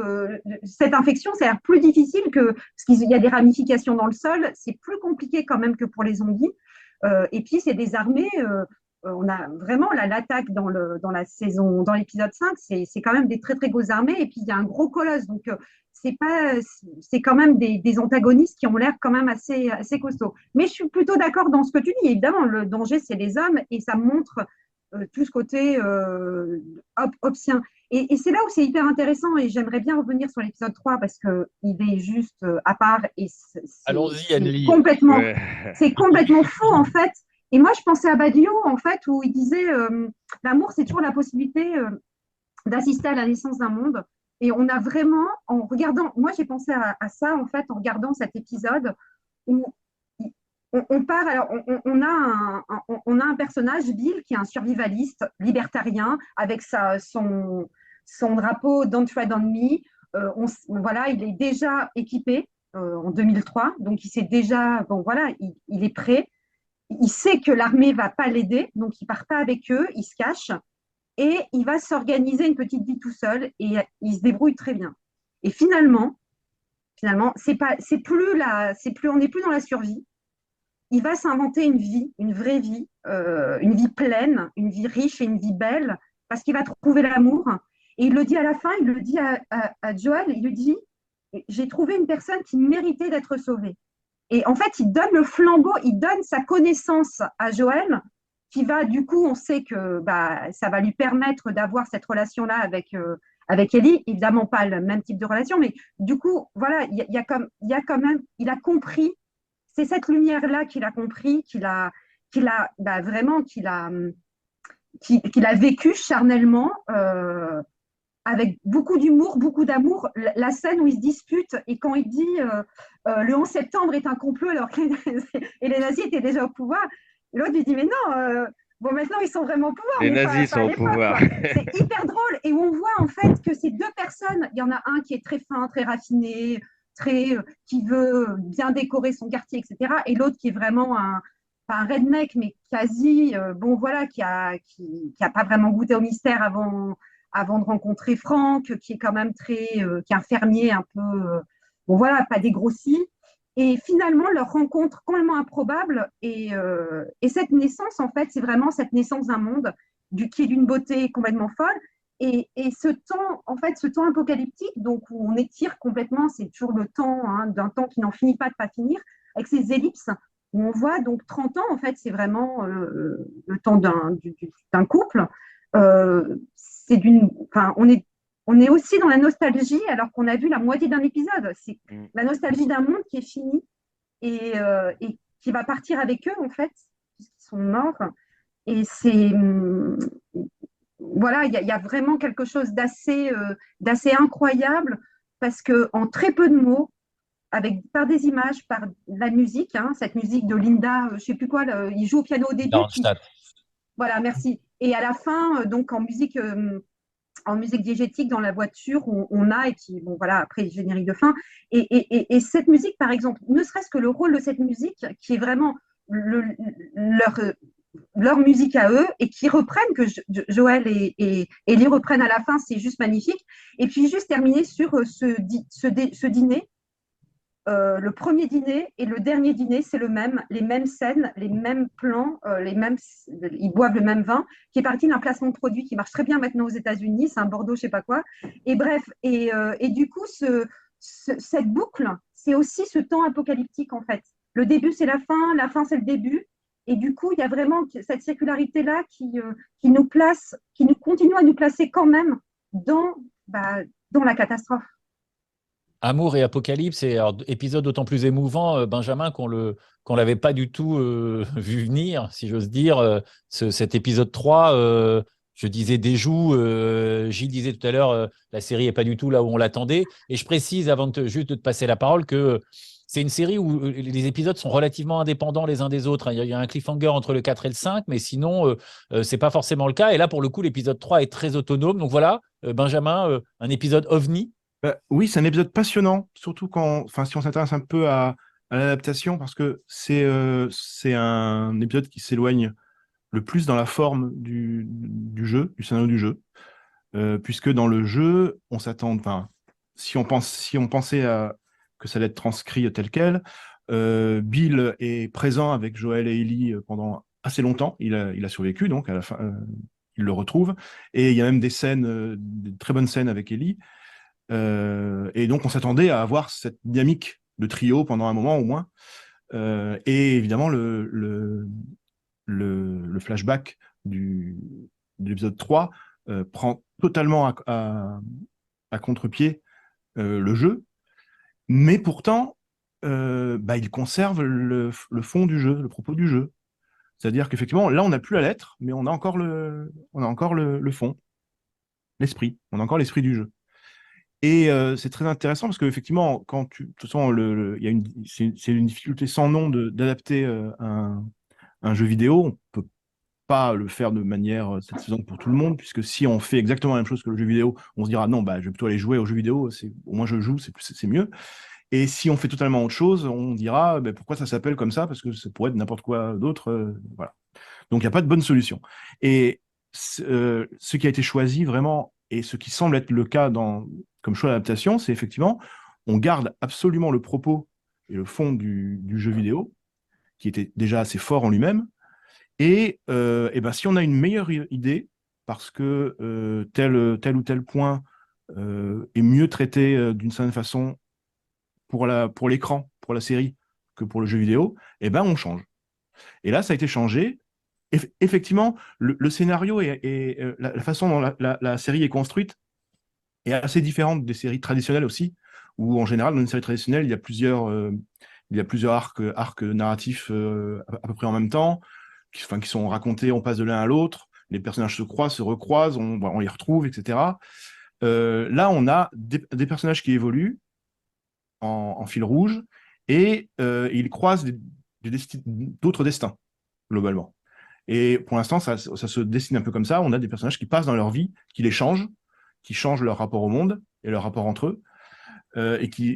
cette infection, c'est plus difficile que, parce qu'il y a des ramifications dans le sol, c'est plus compliqué quand même que pour les zombies. Et puis, c'est des armées, on a vraiment l'attaque dans la saison, dans l'épisode 5, c'est quand même des très très grosses armées et puis il y a un gros colosse. Donc, c'est quand même des antagonistes qui ont l'air quand même assez costauds. Mais je suis plutôt d'accord dans ce que tu dis. Évidemment, le danger, c'est les hommes et ça montre tout ce côté obscien. Et c'est là où c'est hyper intéressant et j'aimerais bien revenir sur l'épisode 3 parce qu'il est juste à part et allons-y, Anne-Lise. Ouais. c'est complètement fou en fait. Et moi, je pensais à Badiou en fait où il disait l'amour, c'est toujours la possibilité d'assister à la naissance d'un monde. Et on a vraiment, en regardant, moi j'ai pensé à ça en fait en regardant cet épisode où on part, alors on a un personnage, Bill, qui est un survivaliste libertarien avec son drapeau Don't Tread on Me. Voilà, il est déjà équipé en 2003, donc il sait déjà, bon voilà, il est prêt. Il sait que l'armée va pas l'aider, donc il part pas avec eux, il se cache et il va s'organiser une petite vie tout seul et il se débrouille très bien. Et finalement, on n'est plus dans la survie. Il va s'inventer une vie, une vraie vie, une vie pleine, une vie riche et une vie belle, parce qu'il va trouver l'amour. Et il le dit à la fin, il le dit à Joel, il lui dit, j'ai trouvé une personne qui méritait d'être sauvée. Et en fait, il donne le flambeau, il donne sa connaissance à Joël, qui va, du coup, on sait que bah, ça va lui permettre d'avoir cette relation-là avec Ellie. Évidemment, pas le même type de relation, mais du coup, voilà, il y a quand même, il a compris, c'est cette lumière-là qu'il a compris, bah, vraiment, qu'il a vécu charnellement. Avec beaucoup d'humour, beaucoup d'amour, la scène où ils se disputent et quand il dit le 11 septembre est un complot alors que les nazis étaient déjà au pouvoir, l'autre lui dit mais non, bon maintenant ils sont vraiment au pouvoir, Les mais nazis pas sont à au l'époque. pouvoir. C'est hyper drôle et on voit en fait que ces deux personnes, il y en a un qui est très fin, très raffiné, qui veut bien décorer son quartier, etc. Et l'autre qui est vraiment pas un redneck, mais quasi, bon voilà, qui a pas vraiment goûté au mystère avant de rencontrer Franck, qui est quand même qui est un fermier un peu, bon voilà, pas dégrossi. Et finalement, leur rencontre complètement improbable. Et cette naissance, en fait, c'est vraiment cette naissance d'un monde. qui est d'une beauté complètement folle. Et ce temps, en fait, ce temps apocalyptique, donc où on étire complètement, c'est toujours le temps, hein, d'un temps qui n'en finit pas de pas finir, avec ces ellipses, où on voit donc 30 ans, en fait, c'est vraiment le temps d'un couple. Enfin, on est aussi dans la nostalgie alors qu'on a vu la moitié d'un épisode. C'est la nostalgie d'un monde qui est fini et qui va partir avec eux, en fait, puisqu'ils sont morts. Et c'est, voilà, il y a vraiment quelque chose d'assez incroyable parce que en très peu de mots, par des images, par la musique, hein, cette musique de Linda, je sais plus quoi, il joue au piano au début, puis Darmstadt. voilà, merci. Et à la fin, donc en musique diégétique dans la voiture, on a, et puis bon voilà, après générique de fin. Et cette musique, par exemple, ne serait-ce que le rôle de cette musique, qui est vraiment leur, leur musique à eux, et qui reprennent, que Joël et Ellie reprennent à la fin, c'est juste magnifique. Et puis juste terminer sur ce dîner. Le premier dîner et le dernier dîner, c'est les mêmes scènes, les mêmes plans, ils boivent le même vin, qui est parti d'un placement de produit qui marche très bien maintenant aux États-Unis, c'est un Bordeaux, je sais pas quoi. Et bref, et du coup, cette boucle, c'est aussi ce temps apocalyptique en fait. Le début, c'est la fin, c'est le début. Et du coup, il y a vraiment cette circularité-là qui nous place, qui nous continue à nous placer quand même dans la catastrophe. Amour et Apocalypse, et alors, épisode d'autant plus émouvant, Benjamin, qu'on l'avait pas du tout vu venir, si j'ose dire. Cet épisode 3, je disais des joues, Gilles disait tout à l'heure, la série est pas du tout là où on l'attendait. Et je précise, avant juste de te passer la parole, que c'est une série où les épisodes sont relativement indépendants les uns des autres. Il y a un cliffhanger entre le 4 et le 5, mais sinon, c'est pas forcément le cas. Et là, pour le coup, l'épisode 3 est très autonome. Donc voilà, Benjamin, un épisode ovni. Oui, c'est un épisode passionnant, surtout si on s'intéresse un peu à l'adaptation, parce que c'est un épisode qui s'éloigne le plus dans la forme du jeu, du scénario du jeu, puisque dans le jeu, on s'attend, enfin, si on pensait que ça allait être transcrit tel quel, Bill est présent avec Joël et Ellie pendant assez longtemps. Il a survécu, donc à la fin, il le retrouve, et il y a même des scènes, des très bonnes scènes avec Ellie. Et donc, on s'attendait à avoir cette dynamique de trio pendant un moment au moins. Et évidemment, le flashback de l'épisode 3 prend totalement à contre-pied le jeu, mais pourtant, il conserve le fond du jeu, le propos du jeu. C'est-à-dire qu'effectivement, là, on n'a plus la lettre, mais on a encore le fond, l'esprit. On a encore l'esprit du jeu. Et c'est très intéressant parce qu'effectivement, de toute façon, il y a c'est une difficulté sans nom d'adapter un jeu vidéo. On peut pas le faire de manière satisfaisante pour tout le monde, puisque si on fait exactement la même chose que le jeu vidéo, on se dira non, je vais plutôt aller jouer au jeu vidéo, au moins je joue, c'est mieux. Et si on fait totalement autre chose, on dira pourquoi ça s'appelle comme ça, parce que ça pourrait être n'importe quoi d'autre. Voilà. Donc il n'y a pas de bonne solution. Et ce qui a été choisi vraiment, et ce qui semble être le cas comme choix d'adaptation, c'est effectivement, on garde absolument le propos et le fond du jeu vidéo, qui était déjà assez fort en lui-même. Et si on a une meilleure idée, parce que tel ou tel point est mieux traité d'une certaine façon pour l'écran, pour la série, que pour le jeu vidéo, on change. Et là, ça a été changé. Effectivement, le scénario et la façon dont la série est construite est assez différente des séries traditionnelles aussi, où en général, dans une série traditionnelle, il y a plusieurs arcs narratifs à peu près en même temps, qui sont racontés, on passe de l'un à l'autre, les personnages se croisent, se recroisent, on les retrouve, etc. Là, on a des personnages qui évoluent en fil rouge et ils croisent d'autres destins, globalement. Et pour l'instant, ça se dessine un peu comme ça. On a des personnages qui passent dans leur vie, qui changent leur rapport au monde et leur rapport entre eux,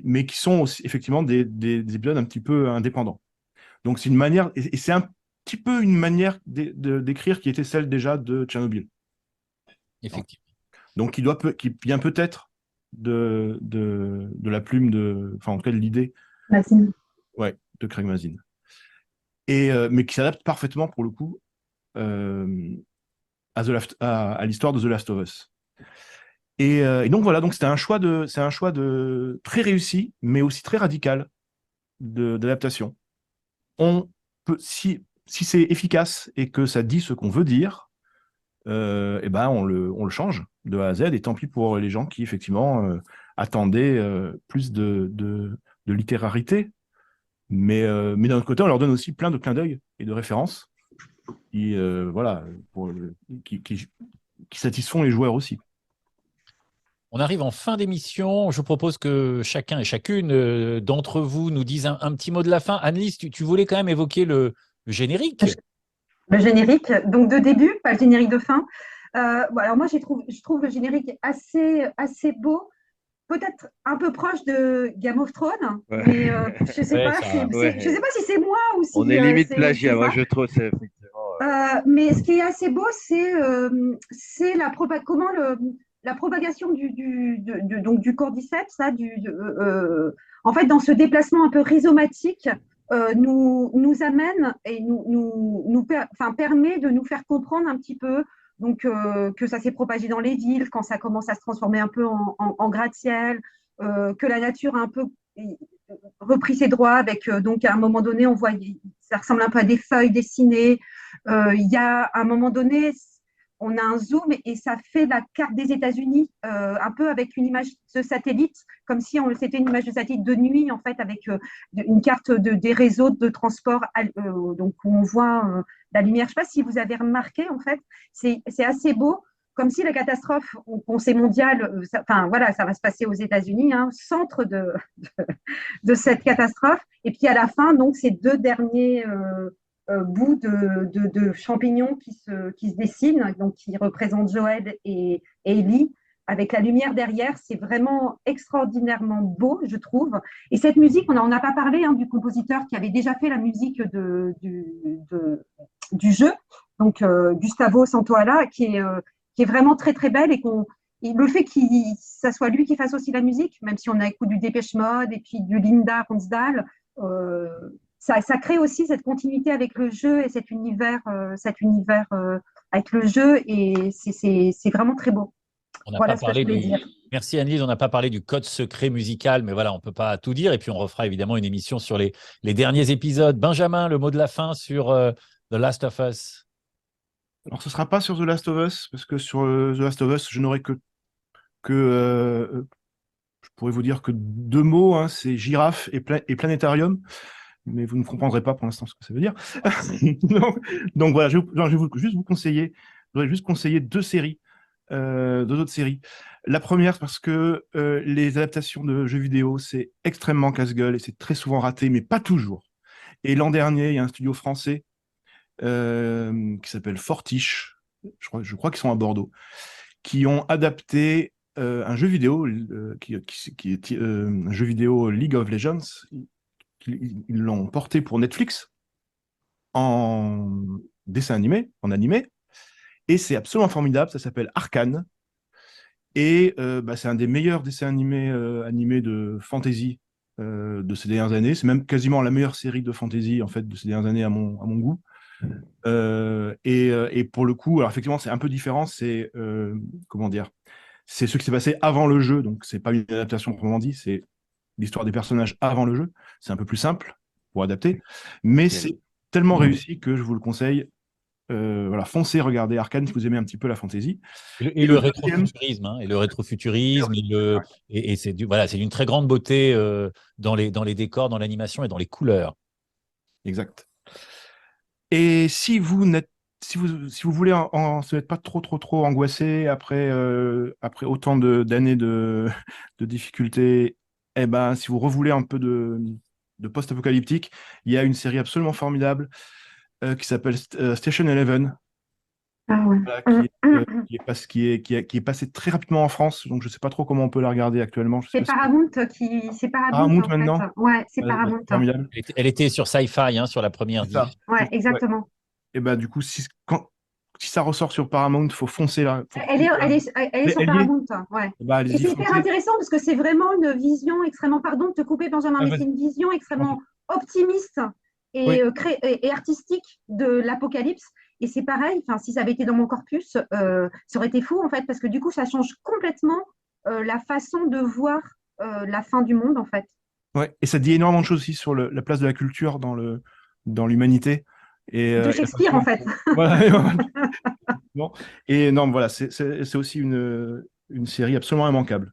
mais qui sont aussi effectivement des épisodes un petit peu indépendants. Donc c'est une manière, et c'est un petit peu une manière d'écrire qui était celle déjà de Tchernobyl. Effectivement. Donc qui vient peut-être de la plume enfin en tout cas de l'idée, ouais, de Craig Mazin. Mais qui s'adapte parfaitement pour le coup à l'histoire de The Last of Us. Et donc voilà, donc c'est un choix très réussi, mais aussi très radical d'adaptation. Si c'est efficace et que ça dit ce qu'on veut dire, et ben on le change de A à Z. Et tant pis pour les gens qui effectivement attendaient plus de littérarité. Mais d'un autre côté, on leur donne aussi plein de clins d'œil et de références voilà, qui satisfont les joueurs aussi. On arrive en fin d'émission. Je propose que chacun et chacune d'entre vous nous dise un petit mot de la fin. Annelise, tu voulais quand même évoquer le générique. Le générique, donc de début, pas le générique de fin. Bon, alors moi, je trouve le générique assez beau, peut-être un peu proche de Game of Thrones, Ouais. mais je sais Ouais, pas, Ouais. je sais pas si c'est moi ou si On est limite c'est plagiat, moi ça. je trouve, c'est effectivement. Mais ce qui est assez beau, c'est comment la propagation donc du cordyceps, ça, en fait, dans ce déplacement un peu rhizomatique, nous amène et enfin, permet de nous faire comprendre un petit peu donc, que ça s'est propagé dans les villes, quand ça commence à se transformer un peu en gratte-ciel, que la nature a un peu repris ses droits avec, donc à un moment donné, on voit, ça ressemble un peu à des feuilles dessinées. Il y a à un moment donné, on a un zoom et ça fait la carte des États-Unis, un peu avec une image de satellite, comme si c'était une image de satellite de nuit, en fait, avec une carte des réseaux de transport, donc où on voit la lumière. Je ne sais pas si vous avez remarqué, en fait, c'est assez beau, comme si la catastrophe, on sait mondiale, enfin voilà, ça va se passer aux États-Unis, hein, centre de cette catastrophe. Et puis à la fin, donc, ces deux derniers bouts de champignons qui se dessinent, donc qui représentent Joël et Ellie, avec la lumière derrière. C'est vraiment extraordinairement beau, je trouve. Et cette musique, on n'en a pas parlé, hein, du compositeur qui avait déjà fait la musique du jeu, donc Gustavo Santaolalla, qui est vraiment très très belle et le fait que ça soit lui qui fasse aussi la musique, même si on a écouté du Dépêche Mode et puis du Linda Ronstadt, ça crée aussi cette continuité avec le jeu et cet univers avec le jeu, et c'est vraiment très beau. On n'a Voilà pas ce que je parlé voulais du... dire. Merci Annelise, on n'a pas parlé du code secret musical, mais voilà, on ne peut pas tout dire. Et puis on refera évidemment une émission sur les derniers épisodes. Benjamin, le mot de la fin sur The Last of Us. Alors, ce ne sera pas sur The Last of Us, parce que sur The Last of Us, je n'aurai je pourrais vous dire que deux mots, hein, c'est girafe et planétarium, mais vous ne comprendrez pas pour l'instant ce que ça veut dire. donc voilà, je vais juste vous conseiller, deux autres séries. La première, c'est parce que les adaptations de jeux vidéo, c'est extrêmement casse-gueule et c'est très souvent raté, mais pas toujours. Et l'an dernier, il y a un studio français qui s'appelle Fortiche, je crois qu'ils sont à Bordeaux, qui ont adapté un jeu vidéo qui est un jeu vidéo League of Legends. Ils l'ont porté pour Netflix en dessin animé, et c'est absolument formidable. Ça s'appelle Arcane, et c'est un des meilleurs dessins animés de fantasy de ces dernières années. C'est même quasiment la meilleure série de fantasy en fait de ces dernières années à mon goût. Et pour le coup, alors effectivement, c'est un peu différent. C'est comment dire, c'est ce qui s'est passé avant le jeu, donc c'est pas une adaptation proprement dit, c'est l'histoire des personnages avant le jeu. C'est un peu plus simple pour adapter, mais c'est tellement réussi que je vous le conseille. Voilà, foncez, regardez Arcane si vous aimez un petit peu la fantasy. Et le rétrofuturisme, hein, et c'est voilà, c'est d'une très grande beauté dans les décors, dans l'animation et dans les couleurs. Exact. Et si vous voulez se mettre pas trop angoissé après autant d'années de difficultés, eh ben, si vous revoulez un peu de post-apocalyptique, il y a une série absolument formidable qui s'appelle Station Eleven, Ah ouais. voilà, qui est passée très rapidement en France, donc je sais pas trop comment on peut la regarder actuellement. Je sais pas C'est Paramount Paramount en maintenant. fait. Ouais, c'est Ouais, Paramount. formidable. Elle était sur Sci-Fi, hein, sur la première C'est ça. Ouais, Ouais. exactement. Et ben du coup, si ça ressort sur Paramount, il faut foncer là. Elle est sur Elle y est. Paramount, ouais. Bah, Et allez-y, c'est hyper foncez. intéressant parce que c'est vraiment une vision extrêmement, pardon de te couper Benjamin, Ah, mais c'est vas-y. une vision extrêmement optimiste Oui, et artistique de l'apocalypse. Et c'est pareil, enfin, si ça avait été dans mon corpus, ça aurait été fou en fait, parce que du coup, ça change complètement la façon de voir la fin du monde en fait. Ouais. Et ça dit énormément de choses aussi sur la place de la culture dans l'humanité. De Et la Shakespeare façon en fait. voilà, bon. Et non, voilà, c'est aussi une série absolument immanquable.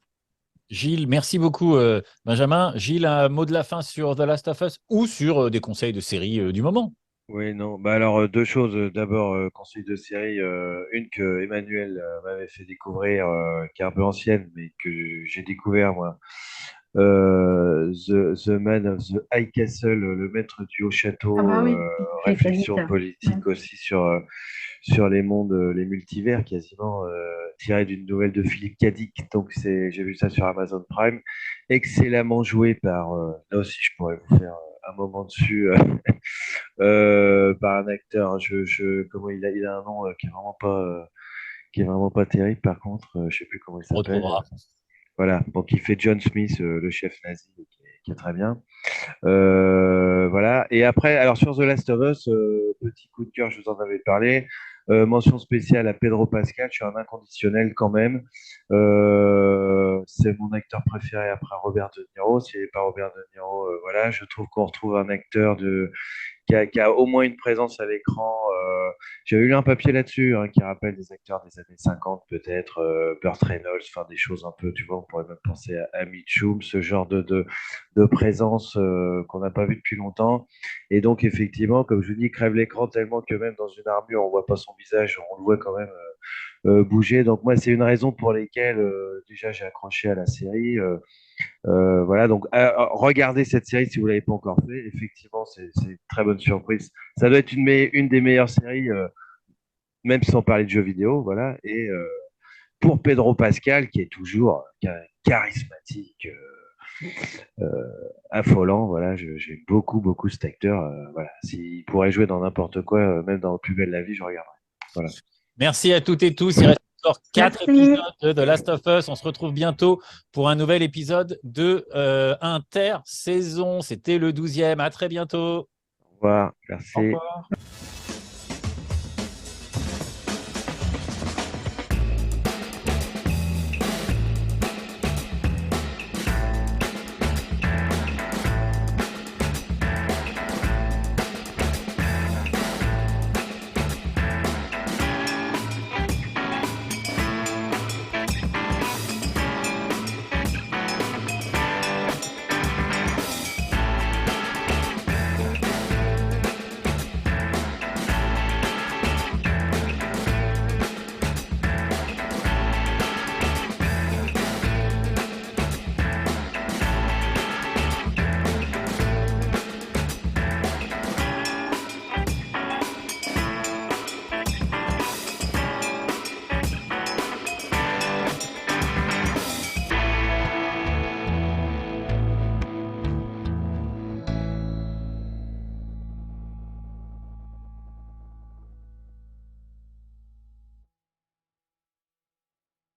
Gilles, merci beaucoup, Benjamin. Gilles, un mot de la fin sur The Last of Us ou sur des conseils de série du moment? Oui, non. Bah alors, deux choses. D'abord, conseil de série. Une que Emmanuel m'avait fait découvrir, qui est un peu ancienne, mais que j'ai découvert, moi. The Man of the High Castle, le maître du haut Ah bah château, oui, très vite. réflexion Ouais. politique aussi sur les mondes, les multivers, quasiment tiré d'une nouvelle de Philippe Cadic. Donc, j'ai vu ça sur Amazon Prime. Excellemment joué par, là aussi, je pourrais vous faire un moment dessus, par un acteur. Comment il a un nom qui est vraiment pas terrible. Par contre, je sais plus comment il On s'appelle. retrouvera. Voilà. Donc, il fait John Smith, le chef nazi, qui est très bien. Voilà. Et après, alors sur The Last of Us, petit coup de cœur, je vous en avais parlé. Mention spéciale à Pedro Pascal, je suis un inconditionnel quand même. C'est mon acteur préféré après Robert De Niro. S'il n'est pas Robert De Niro, voilà, je trouve qu'on retrouve un acteur qui a au moins une présence à l'écran. J'avais lu un papier là-dessus, hein, qui rappelle des acteurs des années 50, peut-être, Burt Reynolds, enfin des choses un peu, tu vois, on pourrait même penser à Mitchum, ce genre de présence qu'on n'a pas vu depuis longtemps. Et donc, effectivement, comme je vous dis, crève l'écran tellement que même dans une armure, on voit pas son visage, on le voit quand même bouger. Donc, moi, c'est une raison pour lesquelles, déjà, j'ai accroché à la série. Voilà, donc regardez cette série si vous ne l'avez pas encore fait. Effectivement, c'est une très bonne surprise. Ça doit être une des meilleures séries, même sans parler de jeux vidéo. Voilà. Et pour Pedro Pascal, qui est toujours charismatique, affolant, voilà, j'ai beaucoup, beaucoup cet acteur. Voilà. S'il pourrait jouer dans n'importe quoi, même dans Plus belle la vie, je regarderais. Voilà. Merci à toutes et tous. Il reste encore 4 Merci. épisodes de The Last of Us. On se retrouve bientôt pour un nouvel épisode de Intersaison. C'était le 12e. À très bientôt. Au revoir. Au Merci. revoir.